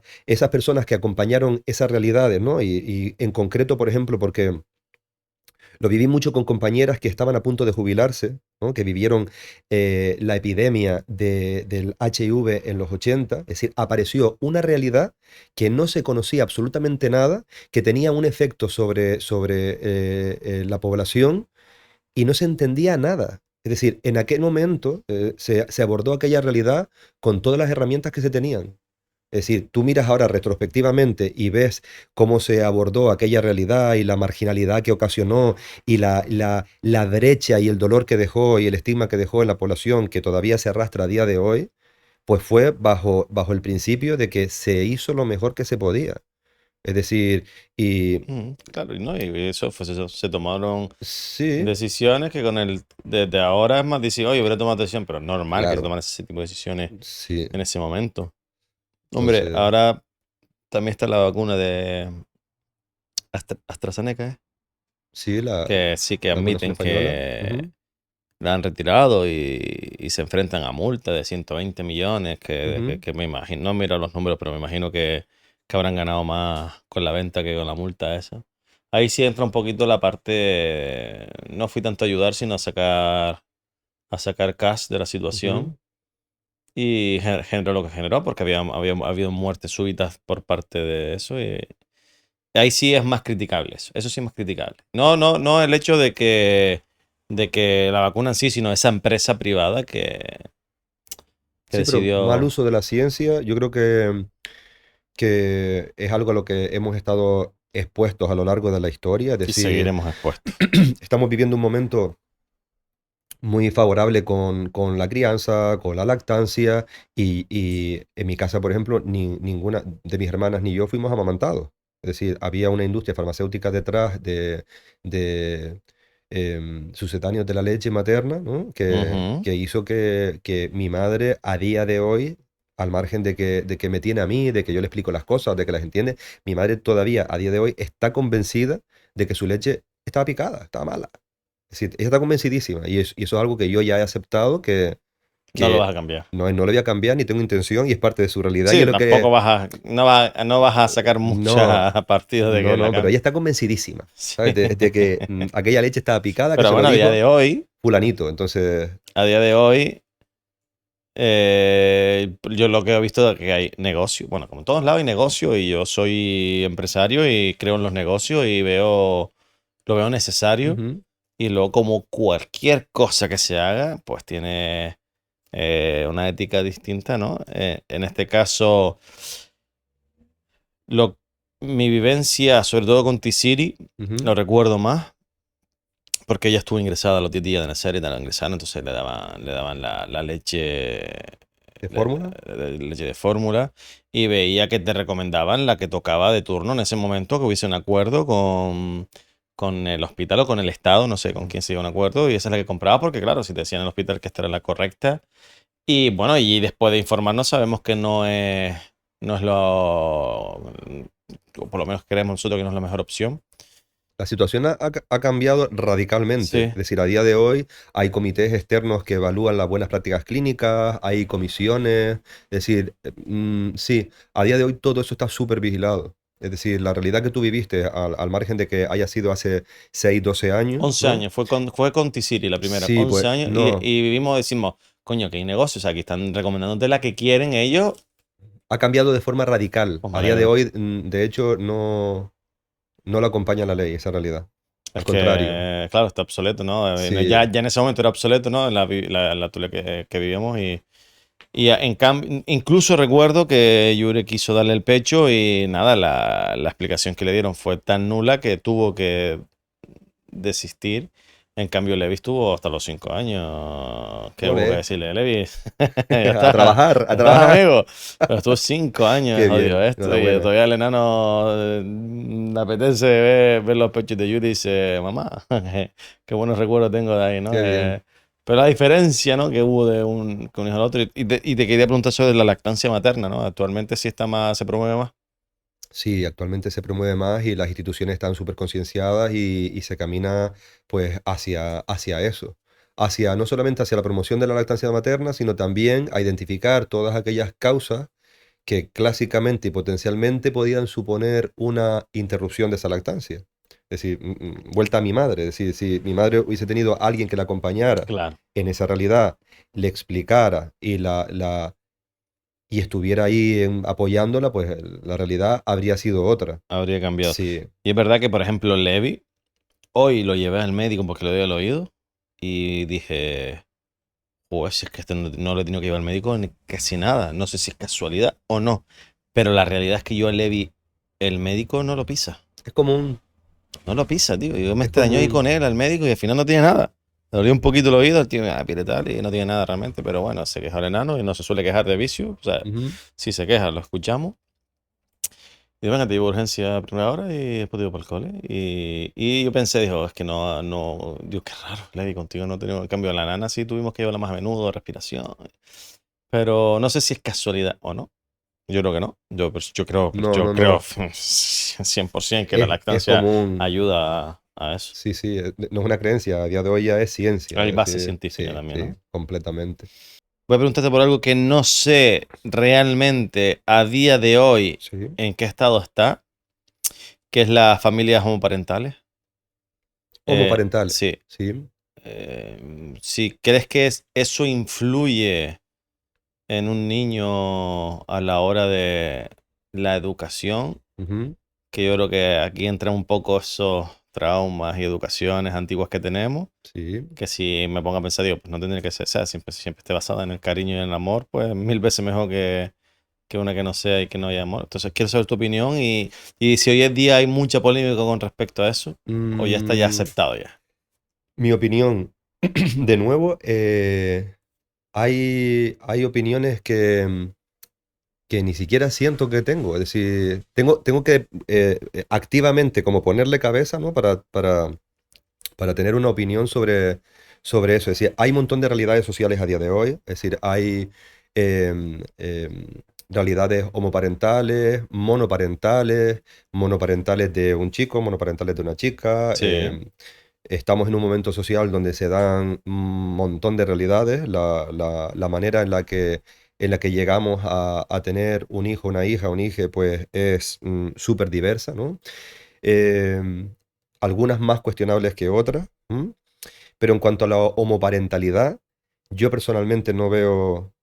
personas que acompañaron esas realidades, ¿no? Y en concreto, por ejemplo, porque lo viví mucho con compañeras que estaban a punto de jubilarse, ¿no? Que vivieron la epidemia del HIV en los 80. Es decir, apareció una realidad que no se conocía absolutamente nada, que tenía un efecto sobre la población y no se entendía nada. Es decir, en aquel momento se abordó aquella realidad con todas las herramientas que se tenían. Es decir, tú miras ahora retrospectivamente y ves cómo se abordó aquella realidad y la marginalidad que ocasionó y la brecha y el dolor que dejó y el estigma que dejó en la población que todavía se arrastra a día de hoy, pues fue bajo el principio de que se hizo lo mejor que se podía. Es decir, y Claro, y no, y eso, pues eso, se tomaron sí, decisiones que desde ahora es más decir, oye, hubiera tomado decisión, pero es normal que se claro, tomaran ese tipo de decisiones sí. en ese momento. Hombre, Entonces, ahora también está la vacuna de AstraZeneca, ¿eh? sí, Que sí que la vacunación admiten española. que Ujú, la han retirado y se enfrentan a multa de 120 millones, ujú. que me imagino, no miro los números, pero me imagino que habrán ganado más con la venta que con la multa esa. Ahí sí entra un poquito la parte, no fui tanto a ayudar, sino a sacar cash de la Ujú. situación. Y generó lo que generó, porque había habido muertes súbitas por parte de eso. Y ahí sí es más criticable eso sí es más criticable. No el hecho de que la vacuna en sí, sino esa empresa privada que Sí, pero mal decidió. uso de la ciencia, yo creo que es algo a lo que hemos estado expuestos a lo largo de la historia. Es Y decir, seguiremos expuestos. estamos viviendo un momento muy favorable con la crianza, con la lactancia, y en mi casa, por ejemplo, ninguna de mis hermanas ni yo fuimos amamantados. Es decir, había una industria farmacéutica detrás de sucedáneos de la leche materna, ¿no? Ujú. Que hizo que mi madre a día de hoy, al margen de que me tiene a mí, de que yo le explico las cosas, de que las entiende, mi madre todavía a día de hoy está convencida de que su leche estaba picada, estaba mala. Es decir, ella está convencidísima y eso es algo que yo ya he aceptado No lo que vas a cambiar. no lo voy a cambiar ni tengo intención y es parte de su realidad y Sí, es lo tampoco que... no vas a sacar No, mucha partido de que la pero ella cambie. está convencidísima, Sí. ¿sabes? De que aquella leche estaba picada, que Pero se lo bueno, dijo fulanito. Entonces, a día de hoy, yo lo que he visto es que hay negocio. Bueno, como en todos lados hay negocio y yo soy empresario y creo en los negocios y lo veo necesario. ujú, Y luego como cualquier cosa que se haga, pues tiene una ética distinta, ¿no? En este caso, lo, mi vivencia, sobre todo con T-City, ujú. lo recuerdo más. Porque ella estuvo ingresada a los 10 días de nacer y la ingresaron, entonces le daban la leche, ¿De fórmula? leche de fórmula y veía que te recomendaban la que tocaba de turno en ese momento, que hubiese un acuerdo con el hospital o con el Estado, no sé con quién se iba un acuerdo, y esa es la que compraba porque, claro, si te decían en el hospital que esta era la correcta. Y bueno, y después de informarnos sabemos que no es o por lo menos creemos nosotros que no es la mejor opción. La situación ha cambiado radicalmente. Es Sí. decir, a día de hoy hay comités externos que evalúan las buenas prácticas clínicas, hay comisiones. Es decir, sí, a día de hoy todo eso está súper vigilado. Es decir, la realidad que tú viviste, al margen de que haya sido hace 6 12 años, 11 ¿no? años, fue con T-City la primera, Sí, 11 pues años no. y vivimos, decimos, coño, que hay negocios, aquí están recomendándote la que quieren ellos, Ha cambiado de forma radical. pues me A día de alegro. hoy, de hecho, no la acompaña la ley, esa realidad. Es Al contrario. que, claro, está obsoleto, ¿no? Sí, Ya en ese momento era obsoleto, ¿no? En la actualidad que vivíamos Y en cambio, incluso recuerdo que Yuri quiso darle el pecho y nada, la explicación que le dieron fue tan nula que tuvo que desistir. En cambio, Levi estuvo hasta los 5 años. ¿Qué hubo que Ole, decirle? Levi, ya está, a ya está, trabajar. amigo. Pero estuvo 5 años Qué jodido bien, esto y enhorabuena. todavía el enano le apetece ver los pechos de Yuri y dice, mamá, qué buenos recuerdos tengo de ahí, ¿no? Qué bien. Pero la diferencia, ¿no? Que hubo de un con hijo al otro. Y te quería preguntar sobre la lactancia materna, ¿no? Actualmente sí está más, se promueve más. Sí, actualmente se promueve más y las instituciones están súper concienciadas y se camina pues hacia eso. Hacia, no solamente hacia la promoción de la lactancia materna, sino también a identificar todas aquellas causas que clásicamente y potencialmente podían suponer una interrupción de esa lactancia. Es decir, vuelta a mi madre. Es decir, si mi madre hubiese tenido a alguien que la acompañara Claro, en esa realidad, le explicara y estuviera ahí apoyándola, pues la realidad habría sido otra. habría cambiado. Sí. Y es verdad que, por ejemplo, Levi, hoy lo llevé al médico porque le doy al oído y dije, pues si es que este no lo he tenido que llevar al médico ni casi nada. No sé si es casualidad o no. Pero la realidad es que yo a Levi, el médico no lo pisa. Es común, No lo pisa, tío. Yo me es extrañó ir común. con él al médico y al final no tiene nada. Le dolió un poquito el oído, el tío, pide tal y no tiene nada realmente. Pero bueno, se queja el enano y no se suele quejar de vicio. O sea, Ujú. si se queja, lo escuchamos. Y venga, te llevo a urgencia a primera hora y después te llevo para el cole. Y yo pensé, dijo, es que no, Dios, qué raro, Levi, contigo no tenemos, en cambio, la nana sí tuvimos que llevarla más a menudo, respiración. Pero no sé si es casualidad o no. Yo creo que no. No, Yo no, creo no. 100% que la Es lactancia común. ayuda a eso. Sí, sí, no es una creencia, a día de hoy ya es ciencia. Hay Es base decir, científica sí, también, sí, ¿no? completamente. Voy a preguntarte por algo que no sé realmente a día de hoy Sí. en qué estado está, que es las familias homoparentales. Homoparental, Sí. sí. Si crees que eso influye en un niño a la hora de la educación, Ujú. que yo creo que aquí entran un poco esos traumas y educaciones antiguas que tenemos, Sí. que si me pongo a pensar, digo, pues no tendría que ser, o sea, siempre esté basada en el cariño y en el amor, pues 1000 veces mejor que una que no sea y que no haya amor. Entonces quiero saber tu opinión y si hoy en día hay mucha polémica con respecto a eso, o ya está ya Mm, aceptado ya. mi opinión, de nuevo, hay opiniones que ni siquiera siento que tengo. Es decir, tengo que activamente como ponerle cabeza, ¿no? Para tener una opinión sobre eso. Es decir, hay un montón de realidades sociales a día de hoy. Es decir, hay realidades homoparentales, monoparentales de un chico, monoparentales de una chica. Sí, Estamos en un momento social donde se dan un montón de realidades. La manera en la que llegamos a tener un hijo, una hija, un hijo, pues es súper diversa, ¿no? Em, Algunas más cuestionables que otras. ¿M? Pero en cuanto a la homoparentalidad, yo personalmente no veo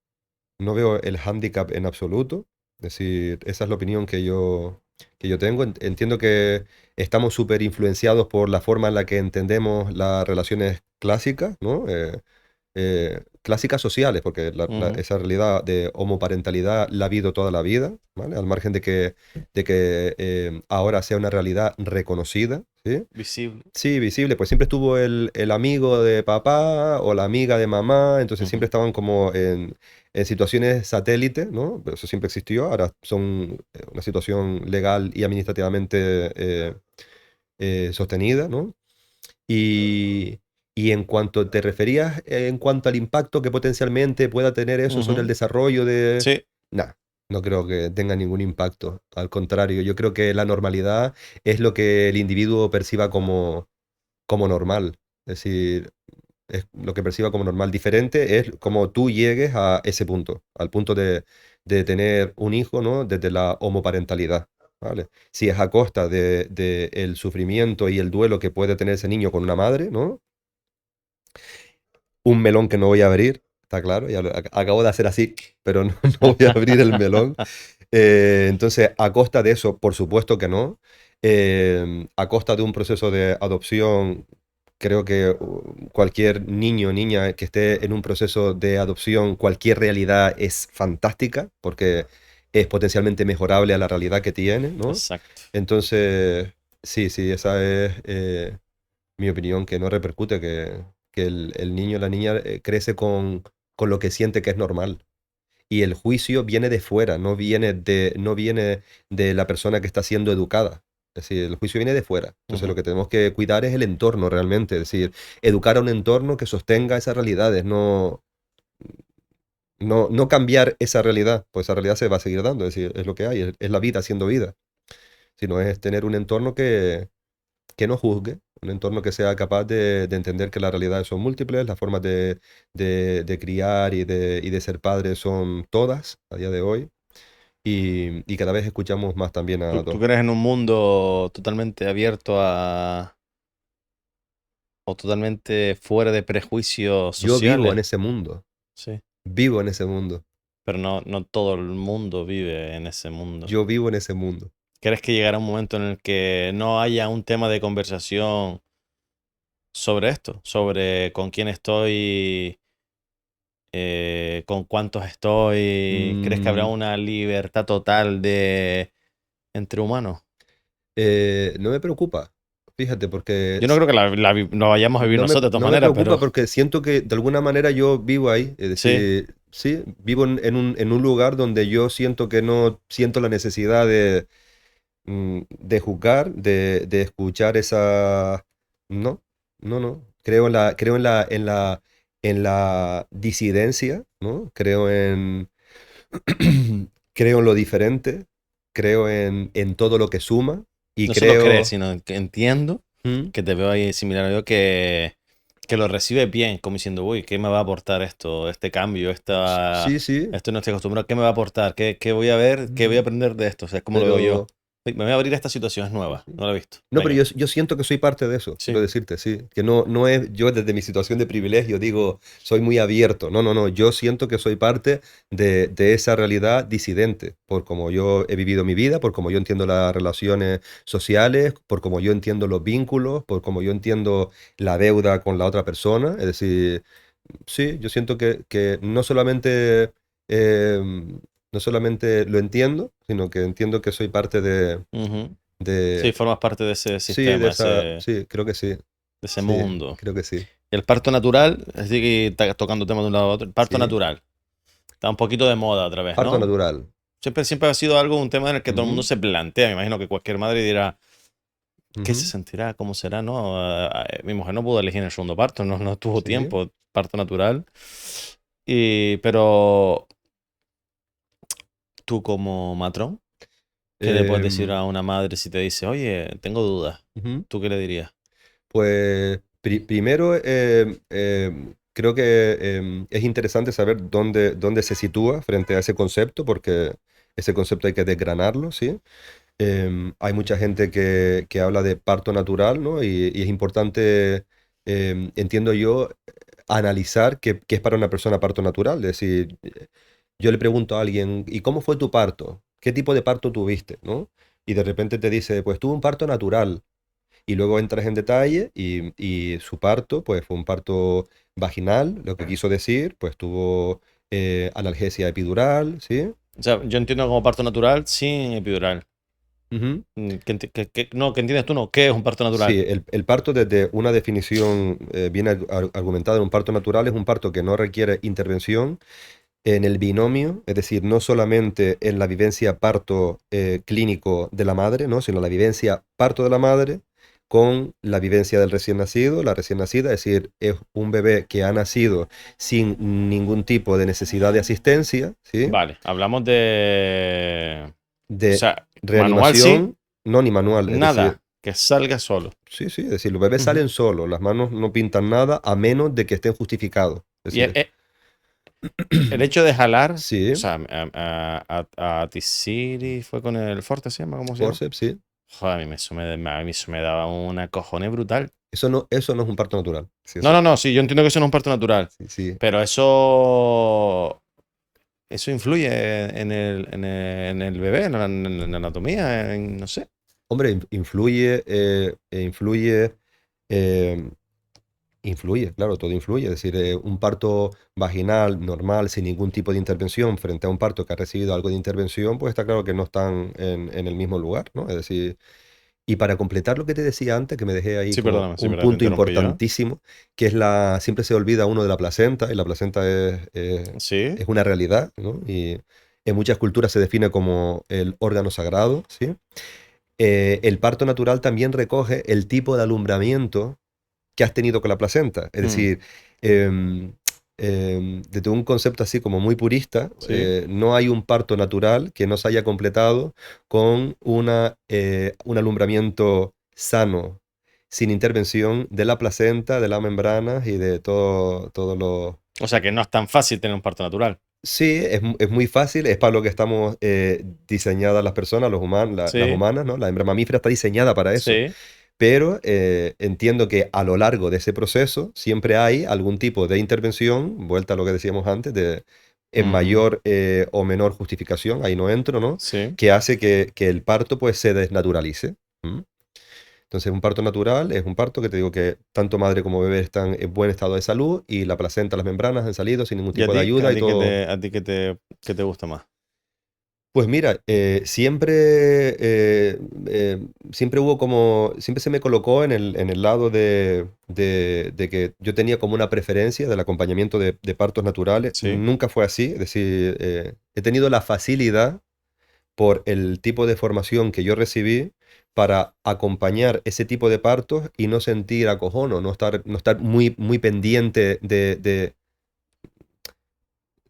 el hándicap en absoluto. Es decir, esa es la opinión que yo tengo. Entiendo que estamos súper influenciados por la forma en la que entendemos las relaciones clásicas, ¿no? Clásicas sociales, porque ujú, esa realidad de homoparentalidad la ha habido toda la vida, ¿vale? Al margen de que ahora sea una realidad reconocida, ¿sí? visible. Sí, visible, pues siempre estuvo el amigo de papá o la amiga de mamá, entonces siempre Ujú, estaban como en situaciones satélite, ¿no? Pero eso siempre existió, ahora son una situación legal y administrativamente sostenida, ¿no? Y, y en cuanto te referías, en cuanto al impacto que potencialmente pueda tener eso sobre el ujú. desarrollo de... Sí, Nah, no creo que tenga ningún impacto. Al contrario, yo creo que la normalidad es lo que el individuo perciba como normal. Es decir, es lo que perciba como normal. Diferente es como tú llegues a ese punto, al punto de tener un hijo, ¿no? Desde la homoparentalidad. ¿Vale? Si es a costa de el sufrimiento y el duelo que puede tener ese niño con una madre, ¿no? Un melón que no voy a abrir, está claro, ya acabo de hacer así, pero no, no voy a abrir el melón. Entonces, a costa de eso, por supuesto que no. A costa de un proceso de adopción, Creo que cualquier niño o niña que esté en un proceso de adopción, cualquier realidad es fantástica porque es potencialmente mejorable a la realidad que tiene, ¿no? Exacto. Entonces, sí, sí, esa es mi opinión, que no repercute, que el niño o la niña crece con lo que siente que es normal. Y el juicio viene de fuera, no viene de la persona que está siendo educada. Es decir, el juicio viene de fuera. Entonces lo Ujú. que tenemos que cuidar es el entorno realmente. Es decir, educar a un entorno que sostenga esas realidades, no cambiar esa realidad, pues esa realidad se va a seguir dando. Es decir, es lo que hay, es la vida siendo vida. Sino es tener un entorno que no juzgue, un entorno que sea capaz de entender que las realidades son múltiples, las formas de criar y de ser padres son todas a día de hoy. Y cada vez escuchamos más también a ¿Tú dos. crees en un mundo totalmente abierto o totalmente fuera de prejuicios Yo vivo en sociales? ese mundo, Sí. vivo en ese mundo, Pero no todo el mundo vive en ese mundo. yo vivo en ese mundo. ¿Crees que llegará un momento en el que no haya un tema de conversación sobre esto? Sobre con quién estoy, con cuántos estoy. ¿Crees que habrá Mm, una libertad total de entre humanos? no me preocupa, fíjate, porque Yo no creo que lo vayamos a vivir no me, nosotros de todas no me maneras, preocupa pero porque siento que de alguna manera yo vivo ahí. Es sí. decir, sí, vivo en un lugar donde yo siento que no siento la necesidad de juzgar, de escuchar esa... No, no. Creo en la disidencia, ¿no? Creo en lo diferente, creo en todo lo que suma y No solo crees, creo... sino que entiendo ¿Mm? que te veo ahí similar a yo que lo recibes bien, como diciendo, uy, ¿qué me va a aportar esto, este cambio, Sí, sí, esto no estoy acostumbrado, ¿qué me va a aportar? ¿Qué voy a ver? ¿Qué voy a mm, aprender de esto? O sea, es como lo veo yo. pero... Uy, me voy a abrir a esta situación, es Sí, nueva, sí. no la he visto. No, pero Venga, yo siento que soy parte de eso, quiero sí. decirte, sí. Que no es, yo desde mi situación de privilegio digo, soy muy abierto. No. Yo siento que soy parte de esa realidad disidente, por como yo he vivido mi vida, por como yo entiendo las relaciones sociales, por como yo entiendo los vínculos, por como yo entiendo la deuda con la otra persona. Es decir, sí, yo siento que no solamente lo entiendo, sino que entiendo que soy parte Ujú. Sí, de, formas parte de ese sí, de sistema, esa, sí, creo que sí, de ese sí, mundo. creo que sí, El parto natural, así que está tocando temas de un lado a otro, el parto sí. natural. Está un poquito de moda otra vez, Parto ¿no? natural. Siempre ha sido algo, un tema en el que todo el mundo Ujú, se plantea. Me imagino que cualquier madre dirá, ¿qué se ujú, sentirá? ¿Cómo será? No, mi mujer no pudo elegir el segundo parto, no tuvo sí. tiempo, parto natural. Pero tú como matrón, ¿qué le puedes decir Em, a una madre si te dice, oye, tengo dudas? ujú. ¿Tú qué le dirías? Pues primero, creo que es interesante saber dónde se sitúa frente a ese concepto, porque ese concepto hay que desgranarlo, ¿sí? Hay mucha gente que habla de parto natural, ¿no? Y es importante, entiendo yo, analizar qué es para una persona parto natural. Es decir, yo le pregunto a alguien, ¿y cómo fue tu parto? ¿Qué tipo de parto tuviste? ¿No? Y de repente te dice, pues tuve un parto natural. Y luego entras en detalle y su parto, pues fue un parto vaginal, lo que quiso decir, pues tuvo analgesia epidural, ¿sí? O sea, yo entiendo como parto natural sin epidural. Ujú. No, ¿qué entiendes tú? No, ¿qué es un parto Sí, natural? el parto desde una definición bien argumentada en un parto natural es un parto que no requiere intervención en el binomio, es decir, no solamente en la vivencia parto clínico de la madre, ¿no? Sino la vivencia parto de la madre con la vivencia del recién nacido, la recién nacida, es decir, es un bebé que ha nacido sin ningún tipo de necesidad de asistencia, ¿sí? Vale, hablamos de... O De sea, manual sí, reanimación, no ni manual, es decir, nada, que salga solo. sí, es decir, los bebés Ujú. salen solos, las manos no pintan nada a menos de que estén justificados. Es Y decir, el hecho de jalar, o sí, sea, a T-City fue con el Forte, ¿se llama? ¿Cómo se llama? forceps, sí. Joder, a mí eso me daba una cojones brutal. Eso no es un parto natural. Sí, No, sí, yo entiendo que eso no es un parto natural, sí, sí. pero eso influye en el bebé, en la anatomía, no sé. Hombre, influye, influye, eh, Influye, claro, todo influye. Es decir, un parto vaginal normal, sin ningún tipo de intervención, frente a un parto que ha recibido algo de intervención, pues está claro que no están en el mismo lugar, ¿no? Es decir, y para completar lo que te decía antes, que me dejé ahí como Sí, un perdona, te punto interrumpí yo. importantísimo, que es siempre se olvida uno de la placenta, y la placenta Sí. es una realidad, ¿no? Y en muchas culturas se define como el órgano sagrado, ¿sí? El parto natural también recoge el tipo de alumbramiento que has tenido con la placenta. Es Mm, decir, em, desde un concepto así como muy purista, sí. no hay un parto natural que no se haya completado con un alumbramiento sano, sin intervención de la placenta, de las membranas y de todo lo... O sea que no es tan fácil tener un parto natural. Sí, es muy fácil, es para lo que estamos diseñadas las personas, las Sí, humanas, ¿no? La hembra mamífera está diseñada para eso. sí. Pero entiendo que a lo largo de ese proceso siempre hay algún tipo de intervención, vuelta a lo que decíamos antes, en Mm, mayor o menor justificación, ahí no entro, ¿no? sí. Que hace que el parto pues se desnaturalice. ¿M? Entonces un parto natural es un parto que te digo que tanto madre como bebé están en buen estado de salud y la placenta, las membranas han salido sin ningún ¿Y a tipo de ti? ayuda y todo. ¿Qué te gusta más? Pues mira, siempre hubo como, siempre se me colocó en el lado de que yo tenía como una preferencia del acompañamiento de partos naturales. Sí. Nunca fue así, es decir, he tenido la facilidad por el tipo de formación que yo recibí para acompañar ese tipo de partos y no sentir acojono, no estar muy, muy pendiente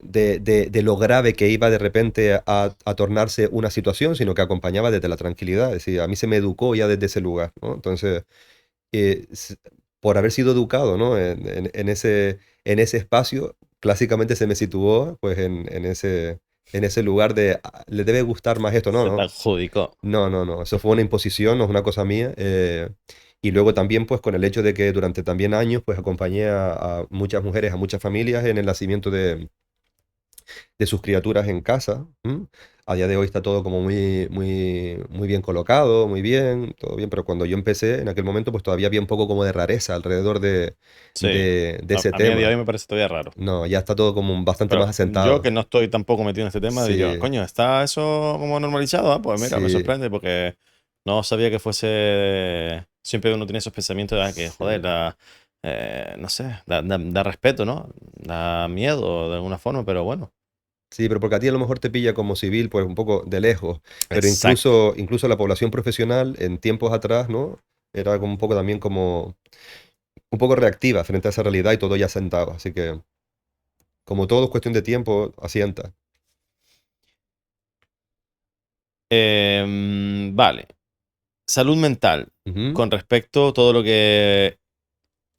de lo grave que iba de repente a tornarse una situación, sino que acompañaba desde la tranquilidad. Es decir, a mí se me educó ya desde ese lugar, ¿no? Entonces, eh, s- por haber sido educado, ¿no? En ese espacio, clásicamente se me situó pues en ese lugar de, le debe gustar más esto, no, Se te no, adjudicó. no, no, no, eso fue una imposición, no es una cosa mía. Y luego también pues con el hecho de que durante también años pues acompañé a muchas mujeres, a muchas familias en el nacimiento de sus criaturas en casa. ¿M? A día de hoy está todo como muy, muy, muy bien colocado, muy bien, todo bien, pero cuando yo empecé en aquel momento, pues todavía había un poco como de rareza alrededor de, Sí. de, de ese A mí a día de tema. hoy me parece todavía raro. No, ya está todo como bastante más Pero yo asentado. que no estoy tampoco metido en este tema, diría, Sí, coño, ¿está eso como normalizado? Ah, pues mira, me sí, sorprende porque no sabía que fuese... Siempre uno tiene esos pensamientos de que, sí. joder, no sé, da respeto, ¿no? Da miedo de alguna forma, pero bueno. Sí, pero porque a ti a lo mejor te pilla como civil, pues un poco de lejos. Pero Exacto. incluso la población profesional en tiempos atrás, ¿no? Era como un poco también como un poco reactiva frente a esa realidad y todo ya sentado. Así que, como todo es cuestión de tiempo, asienta. Vale. Salud mental. Ujú. Con respecto a todo lo que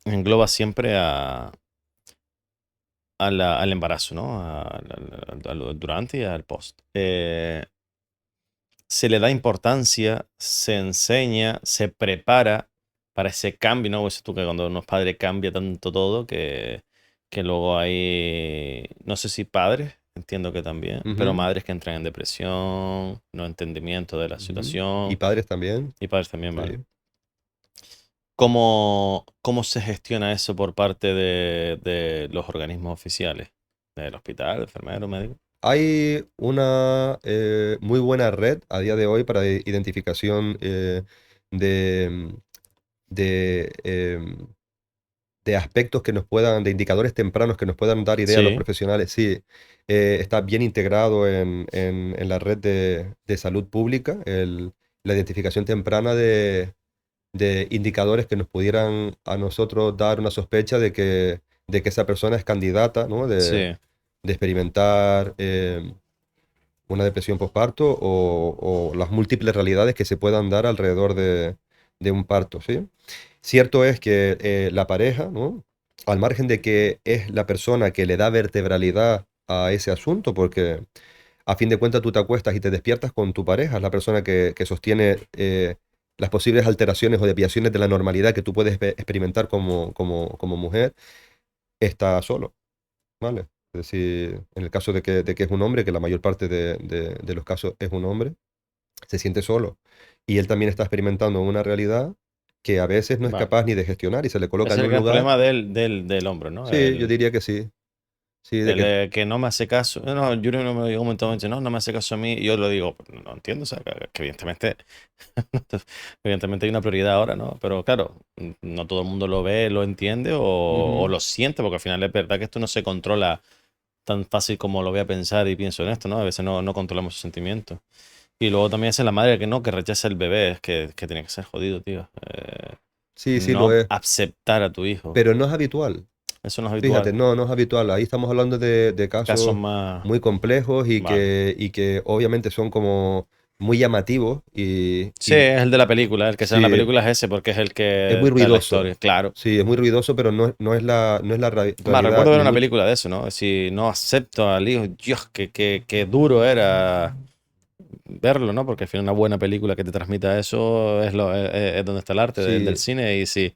engloba siempre al embarazo, ¿no? Durante y al post. Se le da importancia, se enseña, se prepara para ese cambio, ¿no? Pues tú que cuando uno es padre cambia tanto todo que luego hay, no sé si padres, entiendo que también, pero Ujú, madres que entran en depresión, no entendimiento de la ujú. Y situación padres también. y padres también, ¿vale? Sí. ¿Cómo se gestiona eso por parte de los organismos oficiales? ¿Del hospital, enfermero, médico? Hay una muy buena red a día de hoy para identificación de, de, em, de aspectos que nos puedan, de indicadores tempranos que nos puedan dar idea a los Sí, profesionales. Sí, está bien integrado en la red de salud pública, la identificación temprana de indicadores que nos pudieran a nosotros dar una sospecha de que esa persona es candidata, ¿no? de, sí. de experimentar una depresión postparto o las múltiples realidades que se puedan dar alrededor de un parto, ¿sí? Cierto es que la pareja, ¿no? Al margen de que es la persona que le da vertebralidad a ese asunto, porque a fin de cuentas tú te acuestas y te despiertas con tu pareja, es la persona que sostiene las posibles alteraciones o desviaciones de la normalidad que tú puedes experimentar como mujer, está solo, ¿vale? Es decir, en el caso de que es un hombre, que la mayor parte de los casos es un hombre, se siente solo. Y él también está experimentando una realidad que a veces no es Vale. capaz ni de gestionar y se le coloca Ese es en el un gran lugar. problema del hombre, ¿no? Sí, yo diría que sí. Sí, de que Que no me hace caso. No, Yuri no me llegó un momento y me dice, no, no me hace caso a mí. Y yo lo digo, "Pues no entiendo, o sea, que evidentemente, evidentemente hay una prioridad ahora, ¿no? Pero claro, no todo el mundo lo ve, lo entiende o Ujú. lo siente, porque al final es verdad que esto no se controla tan fácil como lo voy a pensar y pienso en esto, ¿no? A veces no controlamos sus sentimientos. Y luego también es la madre que no, que rechaza el bebé, es que tiene que ser jodido, tío. Sí, sí lo No es. aceptar a tu hijo. Pero no es habitual. Eso no es Fíjate, habitual. no es habitual. Ahí estamos hablando de Casos casos más... muy complejos Vale. y que obviamente son como muy llamativos Sí, es el de la película. El que sale en la sí, película es ese porque es el es que muy está en la ruidoso. historia. Claro. Sí, es muy ruidoso, pero no es la Más realidad recuerdo ver ni una mucho. película de eso, ¿no? Si no acepto al hijo, Dios, qué duro era verlo, ¿no? Porque al final una buena película que te transmita eso es donde está el arte del Sí, cine. Y sí,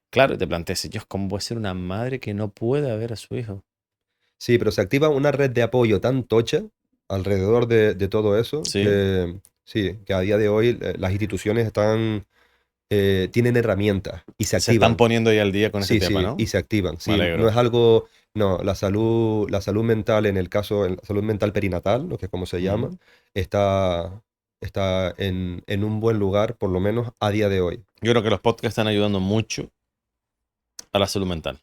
claro, te planteas, Dios, ¿cómo puede ser una madre que no pueda ver a su hijo? sí, pero se activa una red de apoyo tan tocha alrededor de todo eso Sí, que sí, que a día de hoy las instituciones tienen herramientas y se se están activan. poniendo ya al día con este Sí, tema, sí, y ¿no? se activan. Me Sí, no alegro. es algo, no, la salud mental en el caso, la salud mental perinatal, lo que es como se llama, Mm. está, está en un buen lugar, por lo menos a día de hoy. Yo creo que los podcasts están ayudando mucho a la salud mental.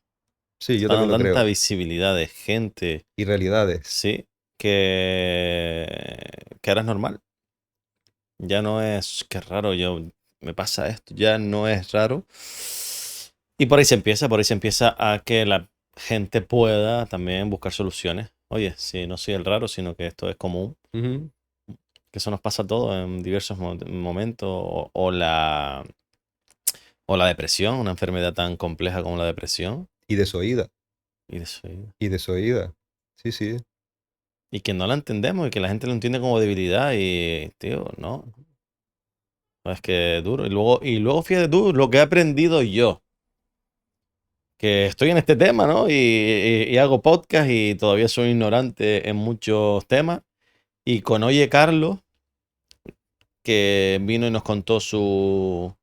Sí, yo Están también dando lo tanta creo. visibilidad de gente, Y realidades. sí, que ahora es normal. Ya no es, qué raro, me pasa esto, ya no es raro. Y por ahí se empieza a que la gente pueda también buscar soluciones. Oye, si no soy el raro, sino que esto es común, Ujú. que eso nos pasa a todos en diversos momentos, o la depresión, una enfermedad tan compleja como la depresión. Y desoída, Y eso, y desoída. Sí, sí. y que no la entendemos y que la gente lo entiende como debilidad y, tío, no, es que duro. Y luego fíjate tú, lo que he aprendido yo, que estoy en este tema, ¿no? Y hago podcast y todavía soy ignorante en muchos temas. Y con Oye Carlos, que vino y nos contó su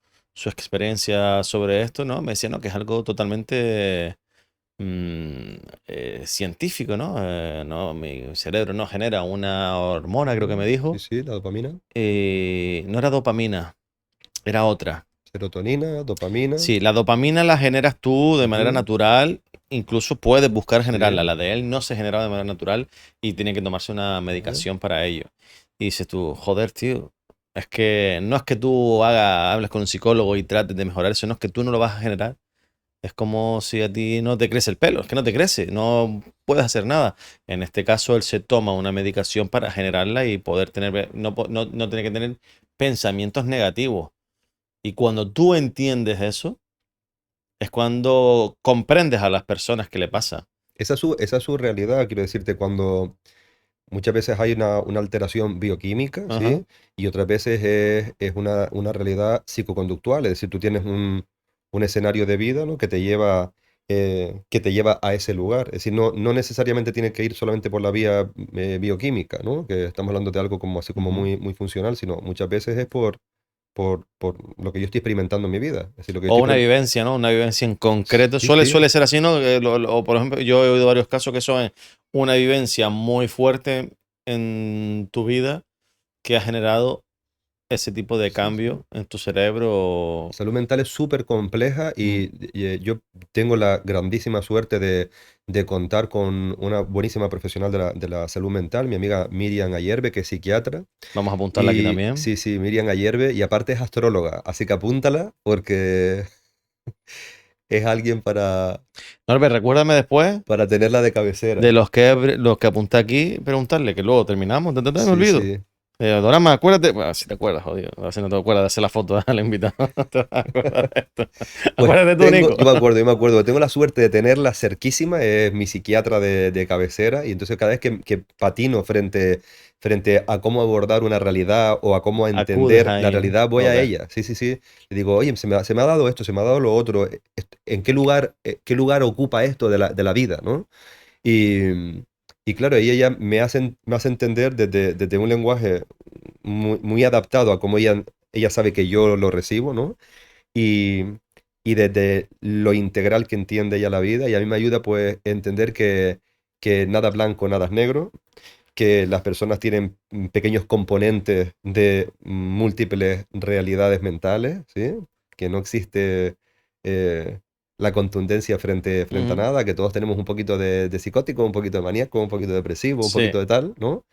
experiencia sobre esto, ¿no? Me decía, ¿no? Que es algo totalmente científico, ¿no? No, mi cerebro no genera una hormona, creo que me Sí, dijo. sí, la dopamina. No era dopamina, era otra. Serotonina, dopamina. Sí, la dopamina la generas tú de manera Ujú. natural, incluso puedes buscar generarla. Sí. La de él no se generaba de manera natural y tiene que tomarse una Ajá. medicación para ello. Y dices tú, joder, tío, es que no es que tú hables con un psicólogo y trates de mejorar eso, no es que tú no lo vas a generar. Es como si a ti no te crece el pelo, es que no te crece, no puedes hacer nada. En este caso, él se toma una medicación para generarla y poder tener, no tener que tener pensamientos negativos. Y cuando tú entiendes eso, es cuando comprendes a las personas que le pasa. Esa es su realidad, quiero decirte, cuando muchas veces hay una alteración bioquímica, Ajá. ¿sí? Y otras veces es una realidad psicoconductual, es decir, tú tienes un escenario de vida, ¿no? Que te lleva a ese lugar. Es decir, no necesariamente tiene que ir solamente por la vía bioquímica, ¿no? Que estamos hablando de algo como así como Ujú. muy funcional, sino muchas veces es por lo que yo estoy experimentando en mi vida. Es decir, lo que yo O estoy... una vivencia, ¿no? Una vivencia en concreto. Sí, Suele sí. ser así, ¿no? O por ejemplo, yo he oído varios casos que son una vivencia muy fuerte en tu vida que ha generado ese tipo de Sí, sí. cambio en tu cerebro. La salud mental es súper compleja Mm. y yo tengo la grandísima suerte de contar con una buenísima profesional de la salud mental, mi amiga Miriam Ayerbe, que es psiquiatra. Vamos a apuntarla aquí Y también. sí, sí, Miriam Ayerbe, y aparte es astróloga, así que apúntala porque es alguien Norbert, recuérdame después para tenerla de de cabecera. los que apunté aquí, preguntarle, que luego terminamos. Me Sí, olvido. sí. Dorama, acuérdate. Bueno, si te acuerdas, jodido. A ver si no te acuerdas de hacer la foto al invitado. No te vas a acordar de esto. Pues Acuérdate tú, Nico. yo me acuerdo, tengo la suerte de tenerla cerquísima, es mi psiquiatra de cabecera, y entonces cada vez que patino frente a cómo abordar una realidad o a cómo Acudes entender la ahí, ¿no? realidad, voy a Ok. ella. Sí, sí, sí. Le digo, oye, se me ha dado esto, se me ha dado lo otro, ¿en qué lugar ocupa esto de la vida, ¿no? Y, y claro, y ella me hace entender desde un lenguaje muy adaptado a cómo ella sabe que yo lo recibo, ¿no? y, y desde lo integral que entiende ella la vida, y a mí me ayuda pues a entender que nada es blanco, nada es negro, que las personas tienen pequeños componentes de múltiples realidades mentales, ¿sí? Que no existe eh, la contundencia frente a Ujú. nada, que todos tenemos un poquito de psicótico, un poquito de maníaco, un poquito de depresivo, un Sí. poquito de tal, ¿no?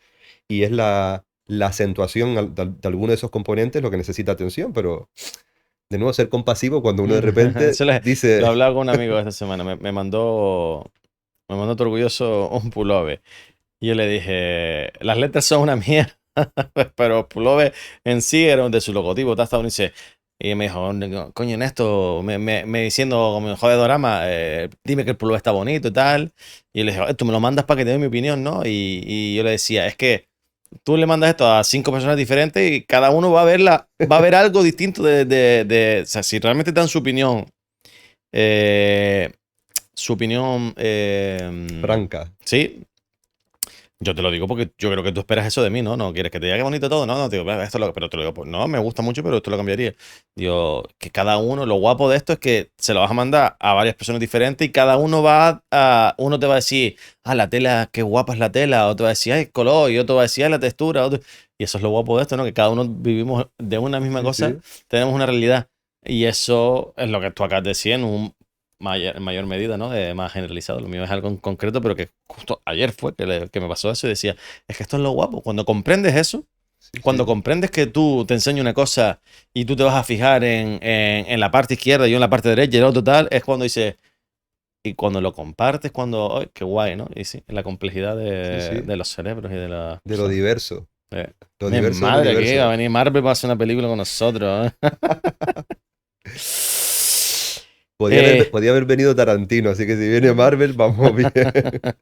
Y es la acentuación de alguno de esos componentes lo que necesita atención, pero de nuevo ser compasivo cuando uno de repente Eso lo dice, hablaba con un amigo esta semana. Me mandó todo orgulloso un pullover. Y yo le dije, las letras son una mierda, pero el pullover en sí era de su logotipo, está estadounidense. Y me dijo, coño, Néstor, me diciendo, como joder, Dorama, dime que el pullover está bonito y tal. Y yo le dije, tú me lo mandas para que te dé mi opinión, ¿no? Y yo le decía, es que tú le mandas esto a 5 personas diferentes y cada uno va a ver algo distinto o sea, si realmente te dan eh, su opinión, franca. sí, yo te lo digo porque yo creo que tú esperas eso de mí, ¿no? No quieres que te diga que bonito todo, no, no, tío, esto pero te lo digo, pues, no, me gusta mucho, pero esto lo cambiaría. Digo, que cada uno, lo guapo de esto es que se lo vas a mandar a varias personas diferentes y cada uno uno te va a decir, la tela, qué guapa es la tela, otro va a decir, el color, y otro va a decir, la textura, y eso es lo guapo de esto, ¿no? Que cada uno vivimos de una misma Sí, cosa, sí. tenemos una realidad. Y eso es lo que tú acabas de decir en mayor medida, ¿no? Más generalizado. Lo mío es algo en concreto, pero que justo ayer fue que me pasó eso y decía, es que esto es lo guapo. Cuando comprendes eso, Sí, cuando sí. comprendes que tú te enseño una cosa y tú te vas a fijar en la parte izquierda y yo en la parte derecha y el otro tal, es cuando dices, y cuando lo compartes, cuando, ¡ay, qué guay!, ¿no? Y sí, la complejidad Sí, sí. de los cerebros y de las De lo personas. diverso. Eh, Lo Mi diverso de lo madre, que va a diverso. venir Marvel para hacer una película con nosotros. Eh, Podía haber venido Tarantino, así que si viene Marvel, vamos bien.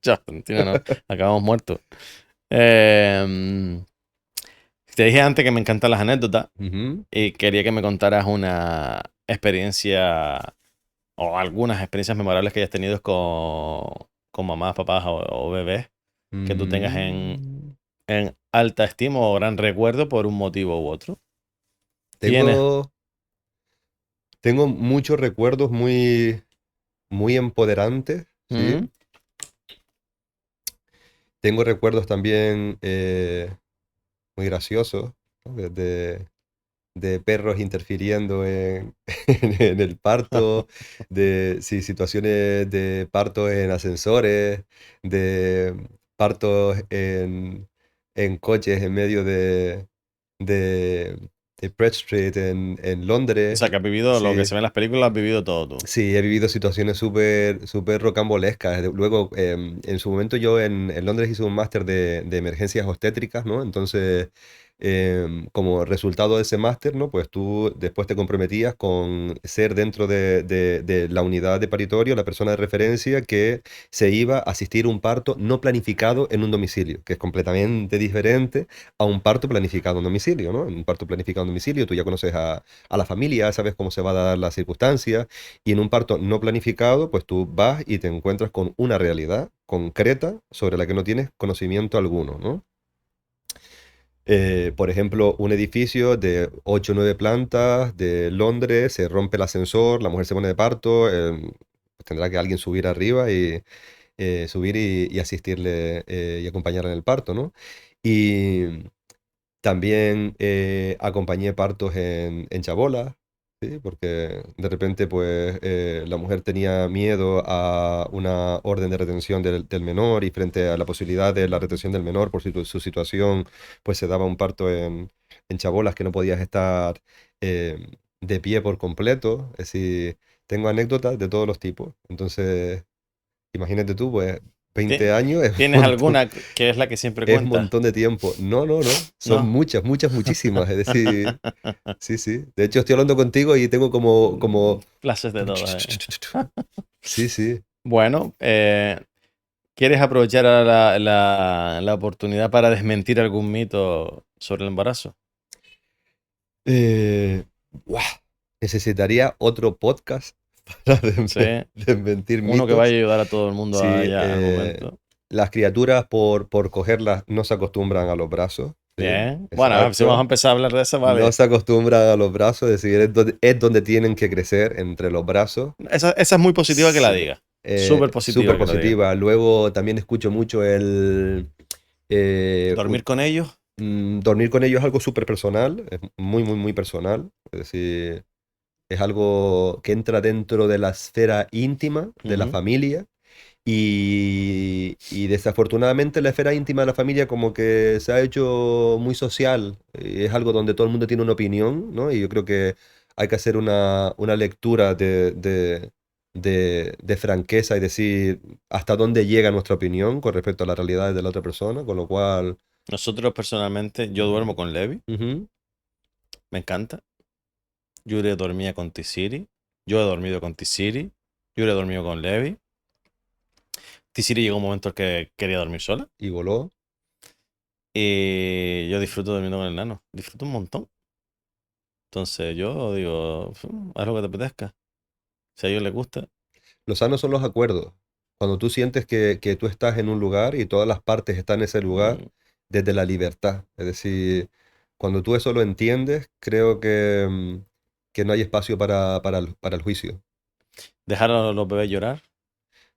Ya, Tarantino, no, acabamos muertos. Eh, Te dije antes que me encantan las anécdotas Ujú. y quería que me contaras una experiencia o algunas experiencias memorables que hayas tenido con mamás, papás o bebés que tú tengas Mm. en alta estima o gran recuerdo por un motivo u otro. ¿Tienes? Tengo, tengo muchos recuerdos muy empoderantes, ¿sí? ¿Mm? Tengo recuerdos también muy graciosos, ¿no? De perros interfiriendo en el parto, de sí, situaciones de parto en ascensores, de partos en coches en medio de, de Pret Street en O Londres. sea, que has vivido lo que Sí, se ve en las películas, lo has vivido todo tú. sí, he vivido situaciones súper rocambolescas. Luego, en su momento yo en Londres hice un máster de emergencias obstétricas, ¿no? Entonces, como resultado de ese máster, ¿no? Pues tú después te comprometías con ser dentro de la unidad de paritorio la persona de referencia que se iba a asistir a un parto no planificado en un domicilio, que es completamente diferente a un parto planificado en domicilio, ¿no? En un parto planificado en domicilio tú ya conoces a la familia, sabes cómo se va a dar las circunstancias, y en un parto no planificado, pues tú vas y te encuentras con una realidad concreta sobre la que no tienes conocimiento alguno, ¿no? Por ejemplo, un edificio de 8 o 9 plantas de Londres, se rompe el ascensor, la mujer se pone de parto, pues tendrá que alguien subir arriba y subir y asistirle y acompañarla en el parto, ¿no? Y también acompañé partos en Chabola, ¿sí? Porque de repente pues la mujer tenía miedo a una orden de retención del menor, y frente a la posibilidad de la retención del menor por su situación, pues se daba un parto en Chabolas que no podías estar de pie por completo. Es decir, tengo anécdotas de todos los tipos. Entonces, imagínate tú, pues 20 ¿Ti- años es ¿Tienes un montón. alguna que es la que siempre Es un cuentas? montón de tiempo. No, no, no. Son No. muchísimas. Es decir, sí, sí. De hecho, estoy hablando contigo y tengo como... Clases de todo. Sí, sí. Bueno, ¿quieres aprovechar ahora la oportunidad para desmentir algún mito sobre el embarazo? Buah, necesitaría otro podcast para Sí, desmentir uno que vaya mitos. a ayudar a todo el mundo Sí, allá al momento. las criaturas por cogerlas no se acostumbran a los brazos. Sí, Bien. Bueno, si exacto. vamos a empezar a hablar de eso, vale. No se acostumbra a los brazos, es decir, es donde tienen que crecer entre los brazos. Esa es muy positiva que la Sí, diga. Súper súper positiva que la diga. positiva. Luego también escucho mucho el Dormir con ellos. dormir con ellos es algo súper personal, es muy, muy, muy personal. Es decir, es algo que entra dentro de la esfera íntima de la Ujú. familia. Y desafortunadamente la esfera íntima de la familia como que se ha hecho muy social. Y es algo donde todo el mundo tiene una opinión, ¿no? Y yo creo que hay que hacer una lectura de franqueza y decir hasta dónde llega nuestra opinión con respecto a las realidades de la otra persona, con lo cual... Nosotros personalmente, yo duermo con Levi. Ujú. Me encanta. Yure dormía con Tisiri. Yo he dormido con Tisiri. Yure he dormido con Levi. Tisiri llegó un momento en que quería dormir sola. Y voló. Y yo disfruto durmiendo con el nano. Disfruto un montón. Entonces yo digo, haz lo que te apetezca. Si a ellos les gusta. Los sanos son los acuerdos. Cuando tú sientes que tú estás en un lugar y todas las partes están en ese lugar, mm, desde la libertad. Es decir, cuando tú eso lo entiendes, creo que no hay espacio para el juicio. Dejar a los bebés llorar.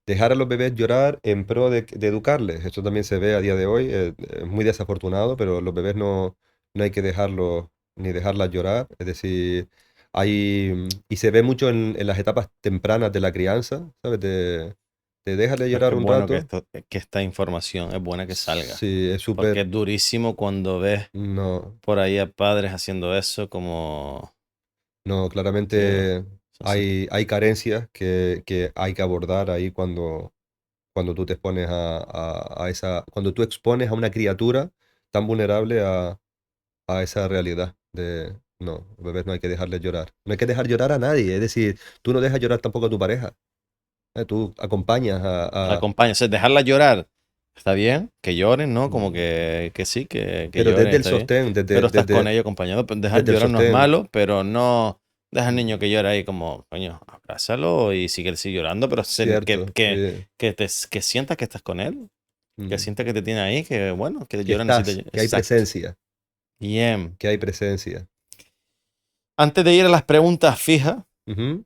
Dejar a los bebés llorar en pro de educarles. Esto también se ve a día de hoy. Es muy desafortunado, pero los bebés no hay que dejarlos ni dejarlas llorar. Es decir, y se ve mucho en las etapas tempranas de la crianza, ¿sabes? De déjale Pero es llorar que es un bueno rato. que esta información es buena que salga. Sí, es Porque súper... es durísimo cuando ves No, por ahí a padres haciendo eso como... no, Tío, claramente son hay carencias que hay que abordar ahí cuando tú te expones a esa, cuando tú expones a una criatura tan vulnerable a esa realidad de, no, bebés no hay que dejarles llorar. No hay que dejar llorar a nadie, es decir, tú no dejas llorar tampoco a tu pareja. Tú acompañas acompaña, o sea, dejarla llorar. Está bien, que lloren, ¿no? Como que sí, que pero lloren, desde el está bien. sostén, Pero estás con ellos acompañado. Pero dejar desde el llorar no es sostén. malo, pero no deja al niño que llora ahí como, coño, abrázalo y sigue llorando, pero Cierto, sí. que sientas que estás con él, que Ujú. sientas que te tiene ahí, que bueno, que Que llora necesita. estás, que hay Exacto. presencia, Bien. que hay presencia. Antes de ir a las preguntas fijas, Ujú.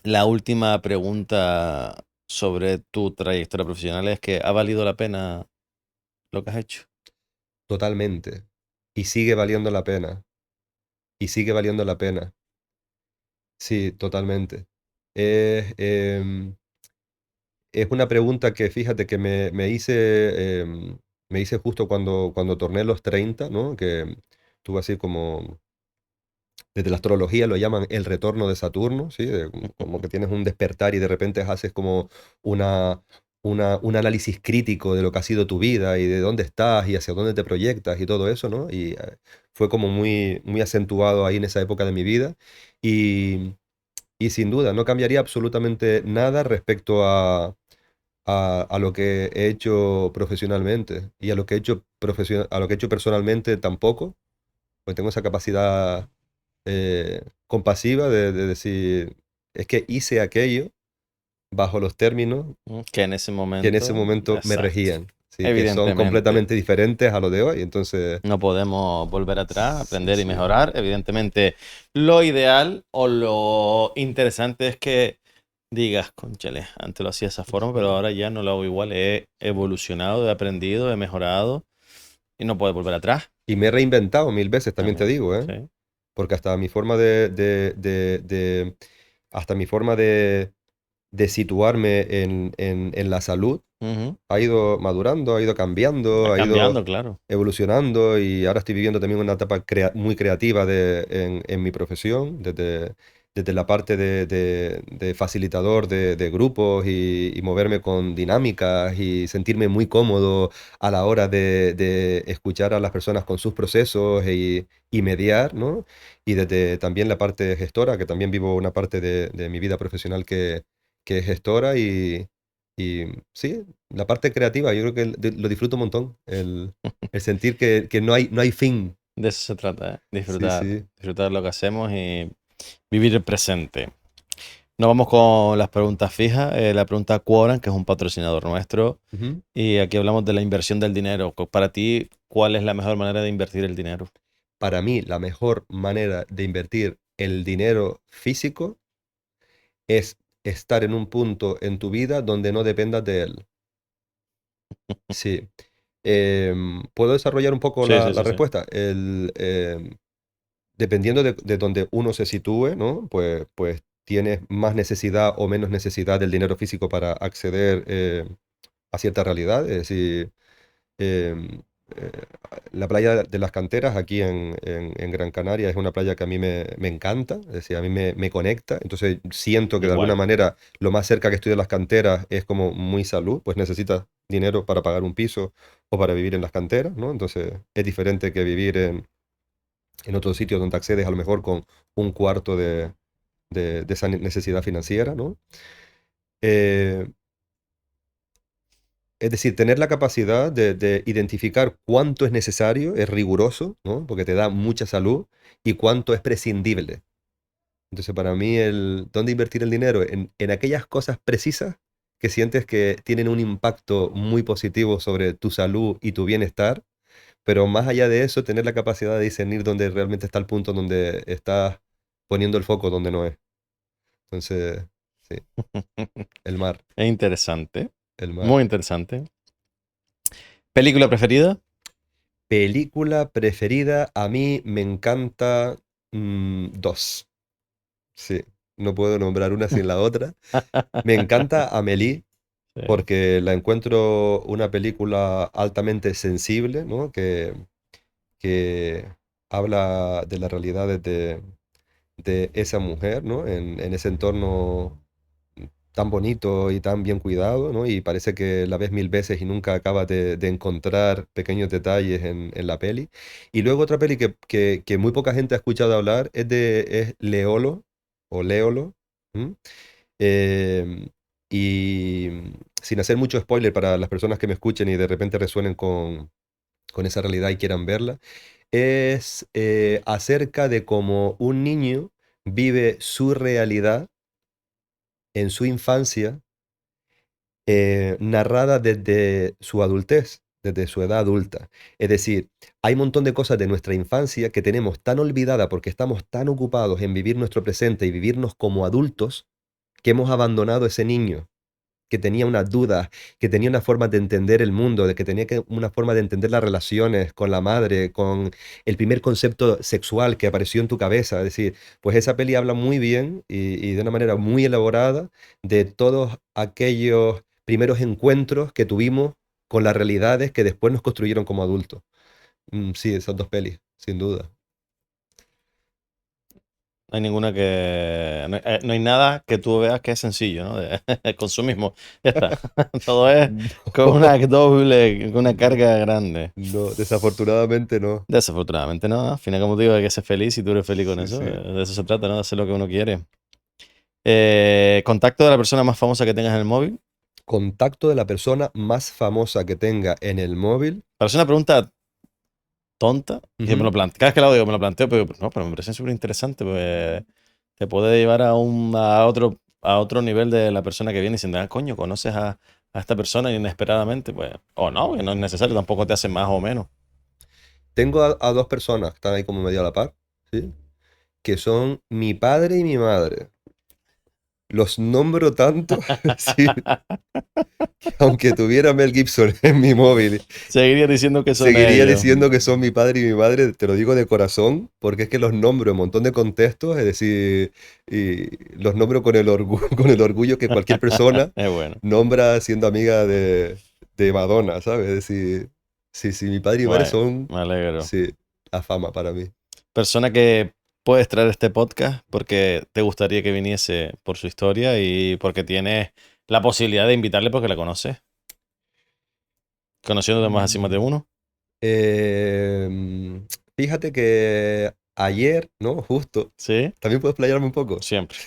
la última pregunta sobre tu trayectoria profesional es que ¿ha valido la pena lo que has hecho? Totalmente. Y sigue valiendo la pena. Y sigue valiendo la pena. Sí, totalmente. Es, es una pregunta que fíjate que me hice justo cuando torné los 30, ¿no? Que tuve así como, desde la astrología lo llaman el retorno de Saturno, ¿sí? Como que tienes un despertar y de repente haces como una, un análisis crítico de lo que ha sido tu vida y de dónde estás y hacia dónde te proyectas y todo eso, ¿no? Y fue como muy, muy acentuado ahí en esa época de mi vida. Y, y sin duda, no cambiaría absolutamente nada respecto a lo que he hecho profesionalmente y a lo que he hecho, a lo que he hecho personalmente tampoco, pues tengo esa capacidad compasiva de decir, es que hice aquello bajo los términos Que en ese que en ese momento, momento me exacto. regían, ¿sí? Que son Evidentemente, completamente diferentes a lo de hoy. Entonces, no podemos volver atrás, sí, aprender y sí, mejorar. Evidentemente, lo ideal o lo interesante es que digas, cónchale, antes lo hacía de esa forma, pero sí. ahora ya no lo hago igual. He evolucionado, he aprendido, he mejorado y no puedo volver atrás. Y me he reinventado mil veces, también te También, digo, ¿eh? sí. Porque hasta mi forma hasta mi forma de situarme en la salud Ujú. ha ido madurando, ha ido Va cambiando, ha ido cambiando, claro. evolucionando y ahora estoy viviendo también una etapa muy creativa en mi profesión, desde la parte de facilitador de grupos y moverme con dinámicas y sentirme muy cómodo a la hora de escuchar a las personas con sus procesos y mediar, ¿no? Y desde también la parte gestora, que también vivo una parte de mi vida profesional que es gestora y sí, la parte creativa, yo creo que lo disfruto un montón, el sentir que no hay fin. De eso se trata, ¿eh? Sí, Disfrutar, sí. disfrutar lo que hacemos y vivir el presente. Nos vamos con las preguntas fijas. La pregunta Quoran, que es un patrocinador nuestro. Ujú. Y aquí hablamos de la inversión del dinero. Para ti, ¿cuál es la mejor manera de invertir el dinero? Para mí, la mejor manera de invertir el dinero físico es estar en un punto en tu vida donde no dependas de él. Sí. ¿Puedo desarrollar un poco Sí, sí, la sí, sí. respuesta? Dependiendo de donde uno se sitúe, ¿no? Pues tienes más necesidad o menos necesidad del dinero físico para acceder a cierta realidad. Es decir, em, eh, la playa de las Canteras aquí en Gran Canaria es una playa que a mí me encanta, es decir, a mí me conecta. Entonces siento que de alguna Igual. manera lo más cerca que estoy de las canteras es como muy salud, pues necesitas dinero para pagar un piso o para vivir en las canteras, ¿no? Entonces es diferente que vivir en otro sitio donde accedes a lo mejor con un cuarto de esa necesidad financiera, ¿no? Eh, es decir, tener la capacidad de identificar cuánto es necesario, es riguroso, ¿no? Porque te da mucha salud, y cuánto es prescindible. Entonces, para mí, dónde invertir el dinero en aquellas cosas precisas que sientes que tienen un impacto muy positivo sobre tu salud y tu bienestar, pero más allá de eso, tener la capacidad de discernir dónde realmente está el punto donde estás poniendo el foco donde no es. Entonces, sí, el mar, Es interesante. el mar. Muy interesante. ¿Película preferida? Película preferida, a mí me encanta dos. Sí, no puedo nombrar una sin la otra. Me encanta Amélie Sí. porque la encuentro una película altamente sensible, ¿no? Que habla de las realidades de esa mujer, ¿no? En ese entorno tan bonito y tan bien cuidado, ¿no? Y parece que la ves mil veces y nunca acabas de encontrar pequeños detalles en la peli. Y luego otra peli que muy poca gente ha escuchado hablar es Leolo, o Léolo. ¿M? Em, y sin hacer mucho spoiler para las personas que me escuchen y de repente resuenen con esa realidad y quieran verla, es acerca de cómo un niño vive su realidad en su infancia, narrada desde su adultez, desde su edad adulta. Es decir, hay un montón de cosas de nuestra infancia que tenemos tan olvidada porque estamos tan ocupados en vivir nuestro presente y vivirnos como adultos, que hemos abandonado ese niño que tenía unas dudas, que tenía una forma de entender el mundo, de que tenía una forma de entender las relaciones con la madre, con el primer concepto sexual que apareció en tu cabeza. Es decir, pues esa peli habla muy bien y de una manera muy elaborada de todos aquellos primeros encuentros que tuvimos con las realidades que después nos construyeron como adultos. Sí, esas dos pelis, sin duda. No hay ninguna que. No hay nada que tú veas que es sencillo, ¿no? El consumismo. Ya está. Todo es con una doble, con una No, carga grande. no, desafortunadamente no. Desafortunadamente, no. Al final, como te digo, hay que ser feliz y tú eres feliz con Sí, eso. sí. De eso se trata, ¿no? De hacer lo que uno quiere. Contacto de la persona más famosa que tengas en el móvil. Contacto de la persona más famosa que tenga en el móvil. Parece una pregunta tonta. Que me Ujú. lo cada vez que la digo, me lo planteo, pero no, pero me parece súper interesante. Pues te puede llevar a otro nivel de la persona que viene diciendo, ah, coño, conoces a esta persona inesperadamente, pues, o no, que no es necesario, tampoco te hace más o menos. Tengo a dos personas que están ahí como medio a la par, ¿sí? Que son mi padre y mi madre. Los nombro tanto, sí, que aunque tuviera Mel Gibson en mi móvil, Seguiría diciendo que son seguiría ellos. diciendo que son mi padre y mi madre. Te lo digo de corazón, porque es que los nombro en un montón de contextos, es decir, y los nombro con el con el orgullo que cualquier persona Es bueno. nombra siendo amiga de Madonna, ¿sabes? Es decir, sí, sí, mi padre y mi madre Bueno, son, me alegro. sí, la fama para mí. Persona que puedes traer este podcast porque te gustaría que viniese por su historia y porque tienes la posibilidad de invitarle porque la conoces. Conociéndote más así más de Mm. uno. Em, Fíjate que ayer, ¿no? Justo, Sí, también puedo explayarme un poco. siempre.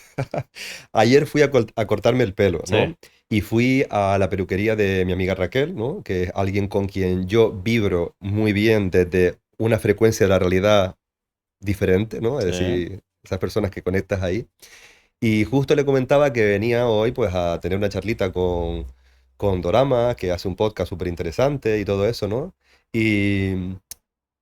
Ayer fui a cortarme el pelo, Sí. ¿no? Y fui a la peluquería de mi amiga Raquel, ¿no? Que es alguien con quien yo vibro muy bien desde una frecuencia de la realidad diferente, ¿no? Es Sí. decir, esas personas que conectas ahí. Y justo le comentaba que venía hoy pues a tener una charlita con Dorama, que hace un podcast súper interesante y todo eso, ¿no? Y,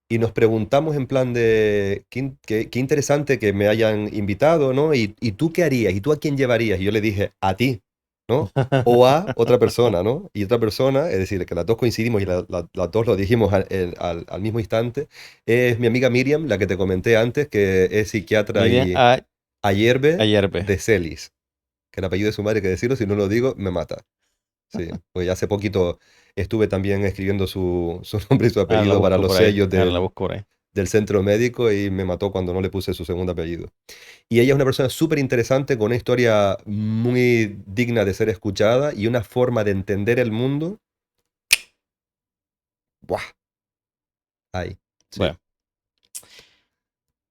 y nos preguntamos en plan de, qué interesante que me hayan invitado, ¿no? Y tú qué harías? ¿Y tú a quién llevarías? Y yo le dije, a ti, ¿no? O a otra persona, ¿no? Y otra persona, es decir, que las dos coincidimos y las dos lo dijimos al mismo instante, es mi amiga Miriam, la que te comenté antes, que es psiquiatra Miriam y Ayerbe Ayerbe. de Celis, que el apellido de su madre, hay que decirlo, si no lo digo, me mata. Sí, pues ya hace poquito estuve también escribiendo su nombre y su Ahora la apellido para busco los por ahí. sellos Ahora la busco por ahí. del centro médico y me mató cuando no le puse su segundo apellido. Y ella es una persona súper interesante con una historia muy digna de ser escuchada y una forma de entender el mundo. ¡Buah! Ahí, sí. Bueno,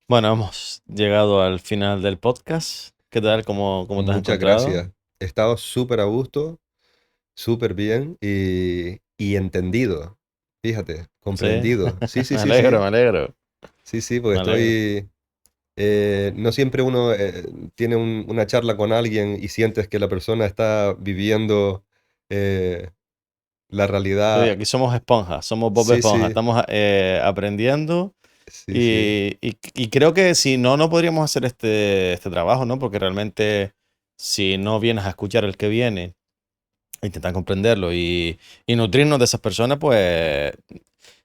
bueno, hemos llegado al final del podcast. ¿Qué tal? ¿Cómo te has Muchas encontrado? gracias. He estado súper a gusto, súper bien y entendido. Fíjate, Sí, comprendido. Sí, sí, me sí, alegro, sí. me alegro, Sí, sí, porque me alegro. estoy... no siempre uno tiene una charla con alguien y sientes que la persona está viviendo eh, la Sí, realidad. aquí somos esponjas, somos Bob Sí, Esponja, sí, estamos aprendiendo sí, sí, y creo que si no, no podríamos hacer este trabajo, ¿no? Porque realmente si no vienes a escuchar el que viene, intentar comprenderlo y nutrirnos de esas personas, pues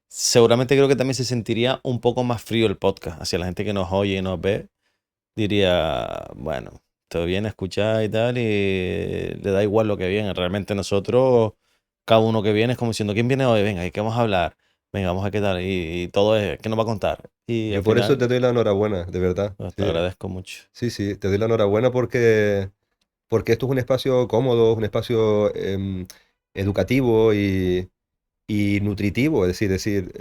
seguramente creo que también se sentiría un poco más frío el podcast hacia la gente que nos oye y nos ve. Diría, bueno, te viene a escuchar y tal, y le da igual lo que viene. Realmente nosotros, cada uno que viene es como diciendo, ¿quién viene hoy? Venga, ¿y qué vamos a hablar? Venga, vamos a qué tal. Y todo es, ¿qué nos va a contar? Y al yo por eso final, te doy la enhorabuena, de verdad. pues, te Sí, agradezco mucho. sí, sí, te doy la enhorabuena porque esto es un espacio cómodo, un espacio educativo y nutritivo. Es decir,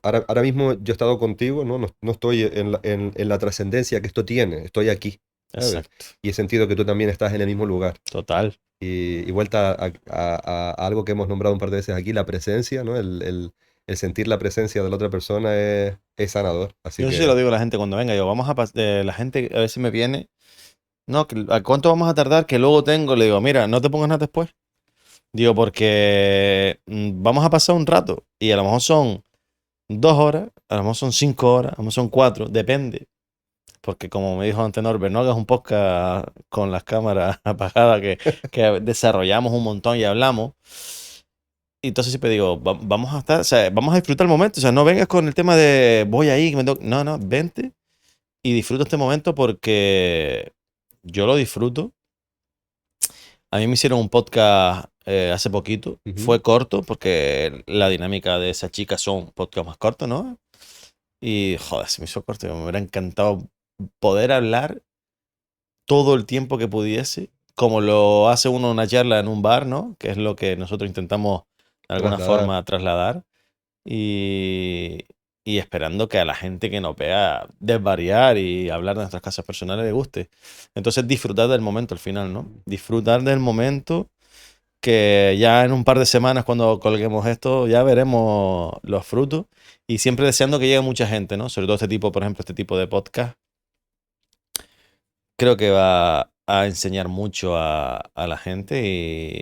ahora mismo yo he estado contigo, ¿no? No, no estoy en la trascendencia que esto tiene, estoy aquí, ¿sabes? Exacto. Y he sentido que tú también estás en el mismo lugar. Total. Y vuelta a algo que hemos nombrado un par de veces aquí, la presencia, ¿no? El sentir la presencia de la otra persona es sanador. Así Yo sí se lo que digo a la gente cuando venga. Yo, la gente a veces me viene, no, ¿a cuánto vamos a tardar? Que luego tengo, le digo, mira, no te pongas nada después. Digo, porque vamos a pasar un rato y a lo mejor son 2 horas, a lo mejor son 5 horas, a lo mejor son 4, depende. Porque como me dijo antes Norbert, no hagas un podcast con las cámaras apagadas que desarrollamos un montón y hablamos. Y entonces siempre digo, vamos a estar, o sea, vamos a disfrutar el momento. O sea, no vengas con el tema de voy ahí, que no, no, vente y disfruta este momento porque yo lo disfruto. A mí me hicieron un podcast hace poquito. ujú, Fue corto porque la dinámica de esa chica son podcasts más cortos, ¿no? Y joder, se me hizo corto. Me hubiera encantado poder hablar todo el tiempo que pudiese, como lo hace uno en una charla en un bar, ¿no? Que es lo que nosotros intentamos de alguna trasladar. forma trasladar. Y, y esperando que a la gente que nos vea desvariar y hablar de nuestras cosas personales le guste. Entonces disfrutar del momento al final, ¿no? Disfrutar del momento que ya en un par de semanas cuando colguemos esto ya veremos los frutos y siempre deseando que llegue mucha gente, ¿no? Sobre todo este tipo, por ejemplo, este tipo de podcast creo que va a enseñar mucho a la gente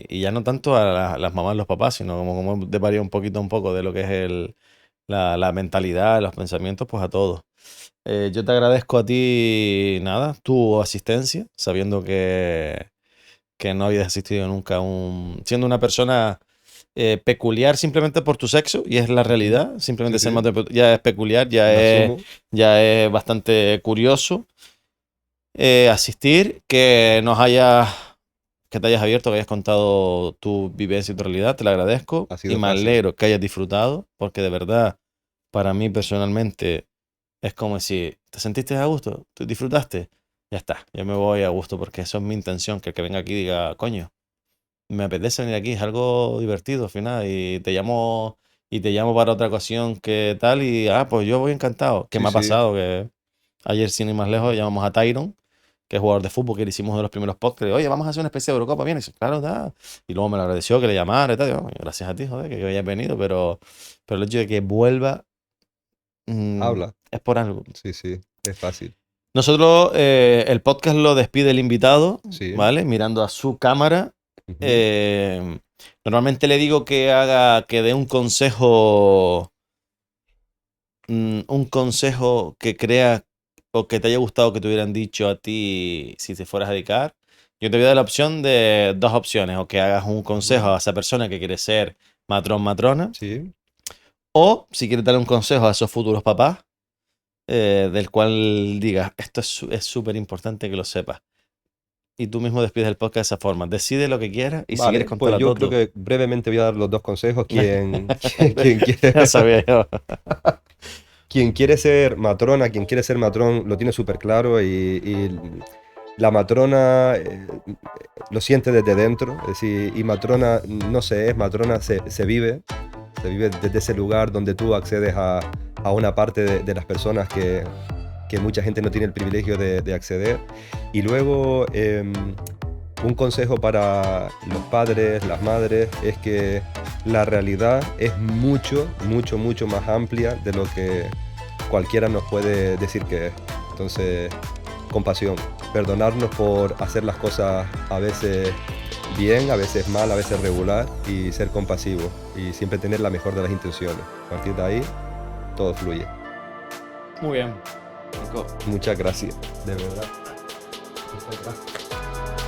y ya no tanto a las mamás, los papás, sino como de variar un poco de lo que es la mentalidad, los pensamientos, pues a todos. Yo te agradezco a ti, nada, tu asistencia, sabiendo que no habías asistido nunca a siendo una persona peculiar simplemente por tu sexo, y es la Ujú, realidad, simplemente sí, ser sí, más ya es peculiar, lo asumo. ya es bastante curioso asistir, que te hayas abierto, que hayas contado tu vivencia y tu realidad, te lo agradezco Ha y sido me fácil. alegro que hayas disfrutado, porque de verdad, para mí personalmente, es como si te sentiste a gusto, tú disfrutaste, ya está, yo me voy a gusto, porque eso es mi intención, que el que venga aquí diga, coño, me apetece venir aquí, es algo divertido al final, y te llamo para otra ocasión que tal, y pues yo voy encantado, que Sí, me ha sí. pasado, que ayer sin ir más lejos llamamos a Tyron, que es jugador de fútbol, que le hicimos uno de los primeros podcasts. Oye, vamos a hacer una especie de Eurocopa, ¿vienes? Claro, da. Y luego me lo agradeció que le llamara y tal. Digo, gracias a ti, joder, que hayas venido, pero el hecho de que vuelva Habla. es por algo. Sí, sí. Es fácil. Nosotros, el podcast lo despide el invitado, Sí. ¿vale? Mirando a su cámara. Ujú. Normalmente le digo que dé un consejo que crea o que te haya gustado que te hubieran dicho a ti si te fueras a dedicar. Yo te voy a dar la opción de dos opciones, o que hagas un consejo a esa persona que quiere ser matrón, matrona, Sí. o si quieres darle un consejo a esos futuros papás, del cual digas, esto es súper importante que lo sepas. Y tú mismo despides el podcast de esa forma. Decide lo que quieras y si Vale, quieres pues contarlo yo todo. creo que brevemente voy a dar los dos consejos. Quien quiere, Ya sabía yo. quien quiere ser matrona, quien quiere ser matrón, lo tiene súper claro y la matrona lo siente desde dentro. Es decir, y matrona no se es, matrona se vive desde ese lugar donde tú accedes a una parte de las personas que mucha gente no tiene el privilegio de acceder. Y luego, un consejo para los padres, las madres, es que la realidad es mucho, mucho, mucho más amplia de lo que cualquiera nos puede decir que es. Entonces, compasión, perdonarnos por hacer las cosas a veces bien, a veces mal, a veces regular, y ser compasivo y siempre tener la mejor de las intenciones. A partir de ahí, todo fluye. Muy bien. Muchas gracias, de verdad. Muchas gracias.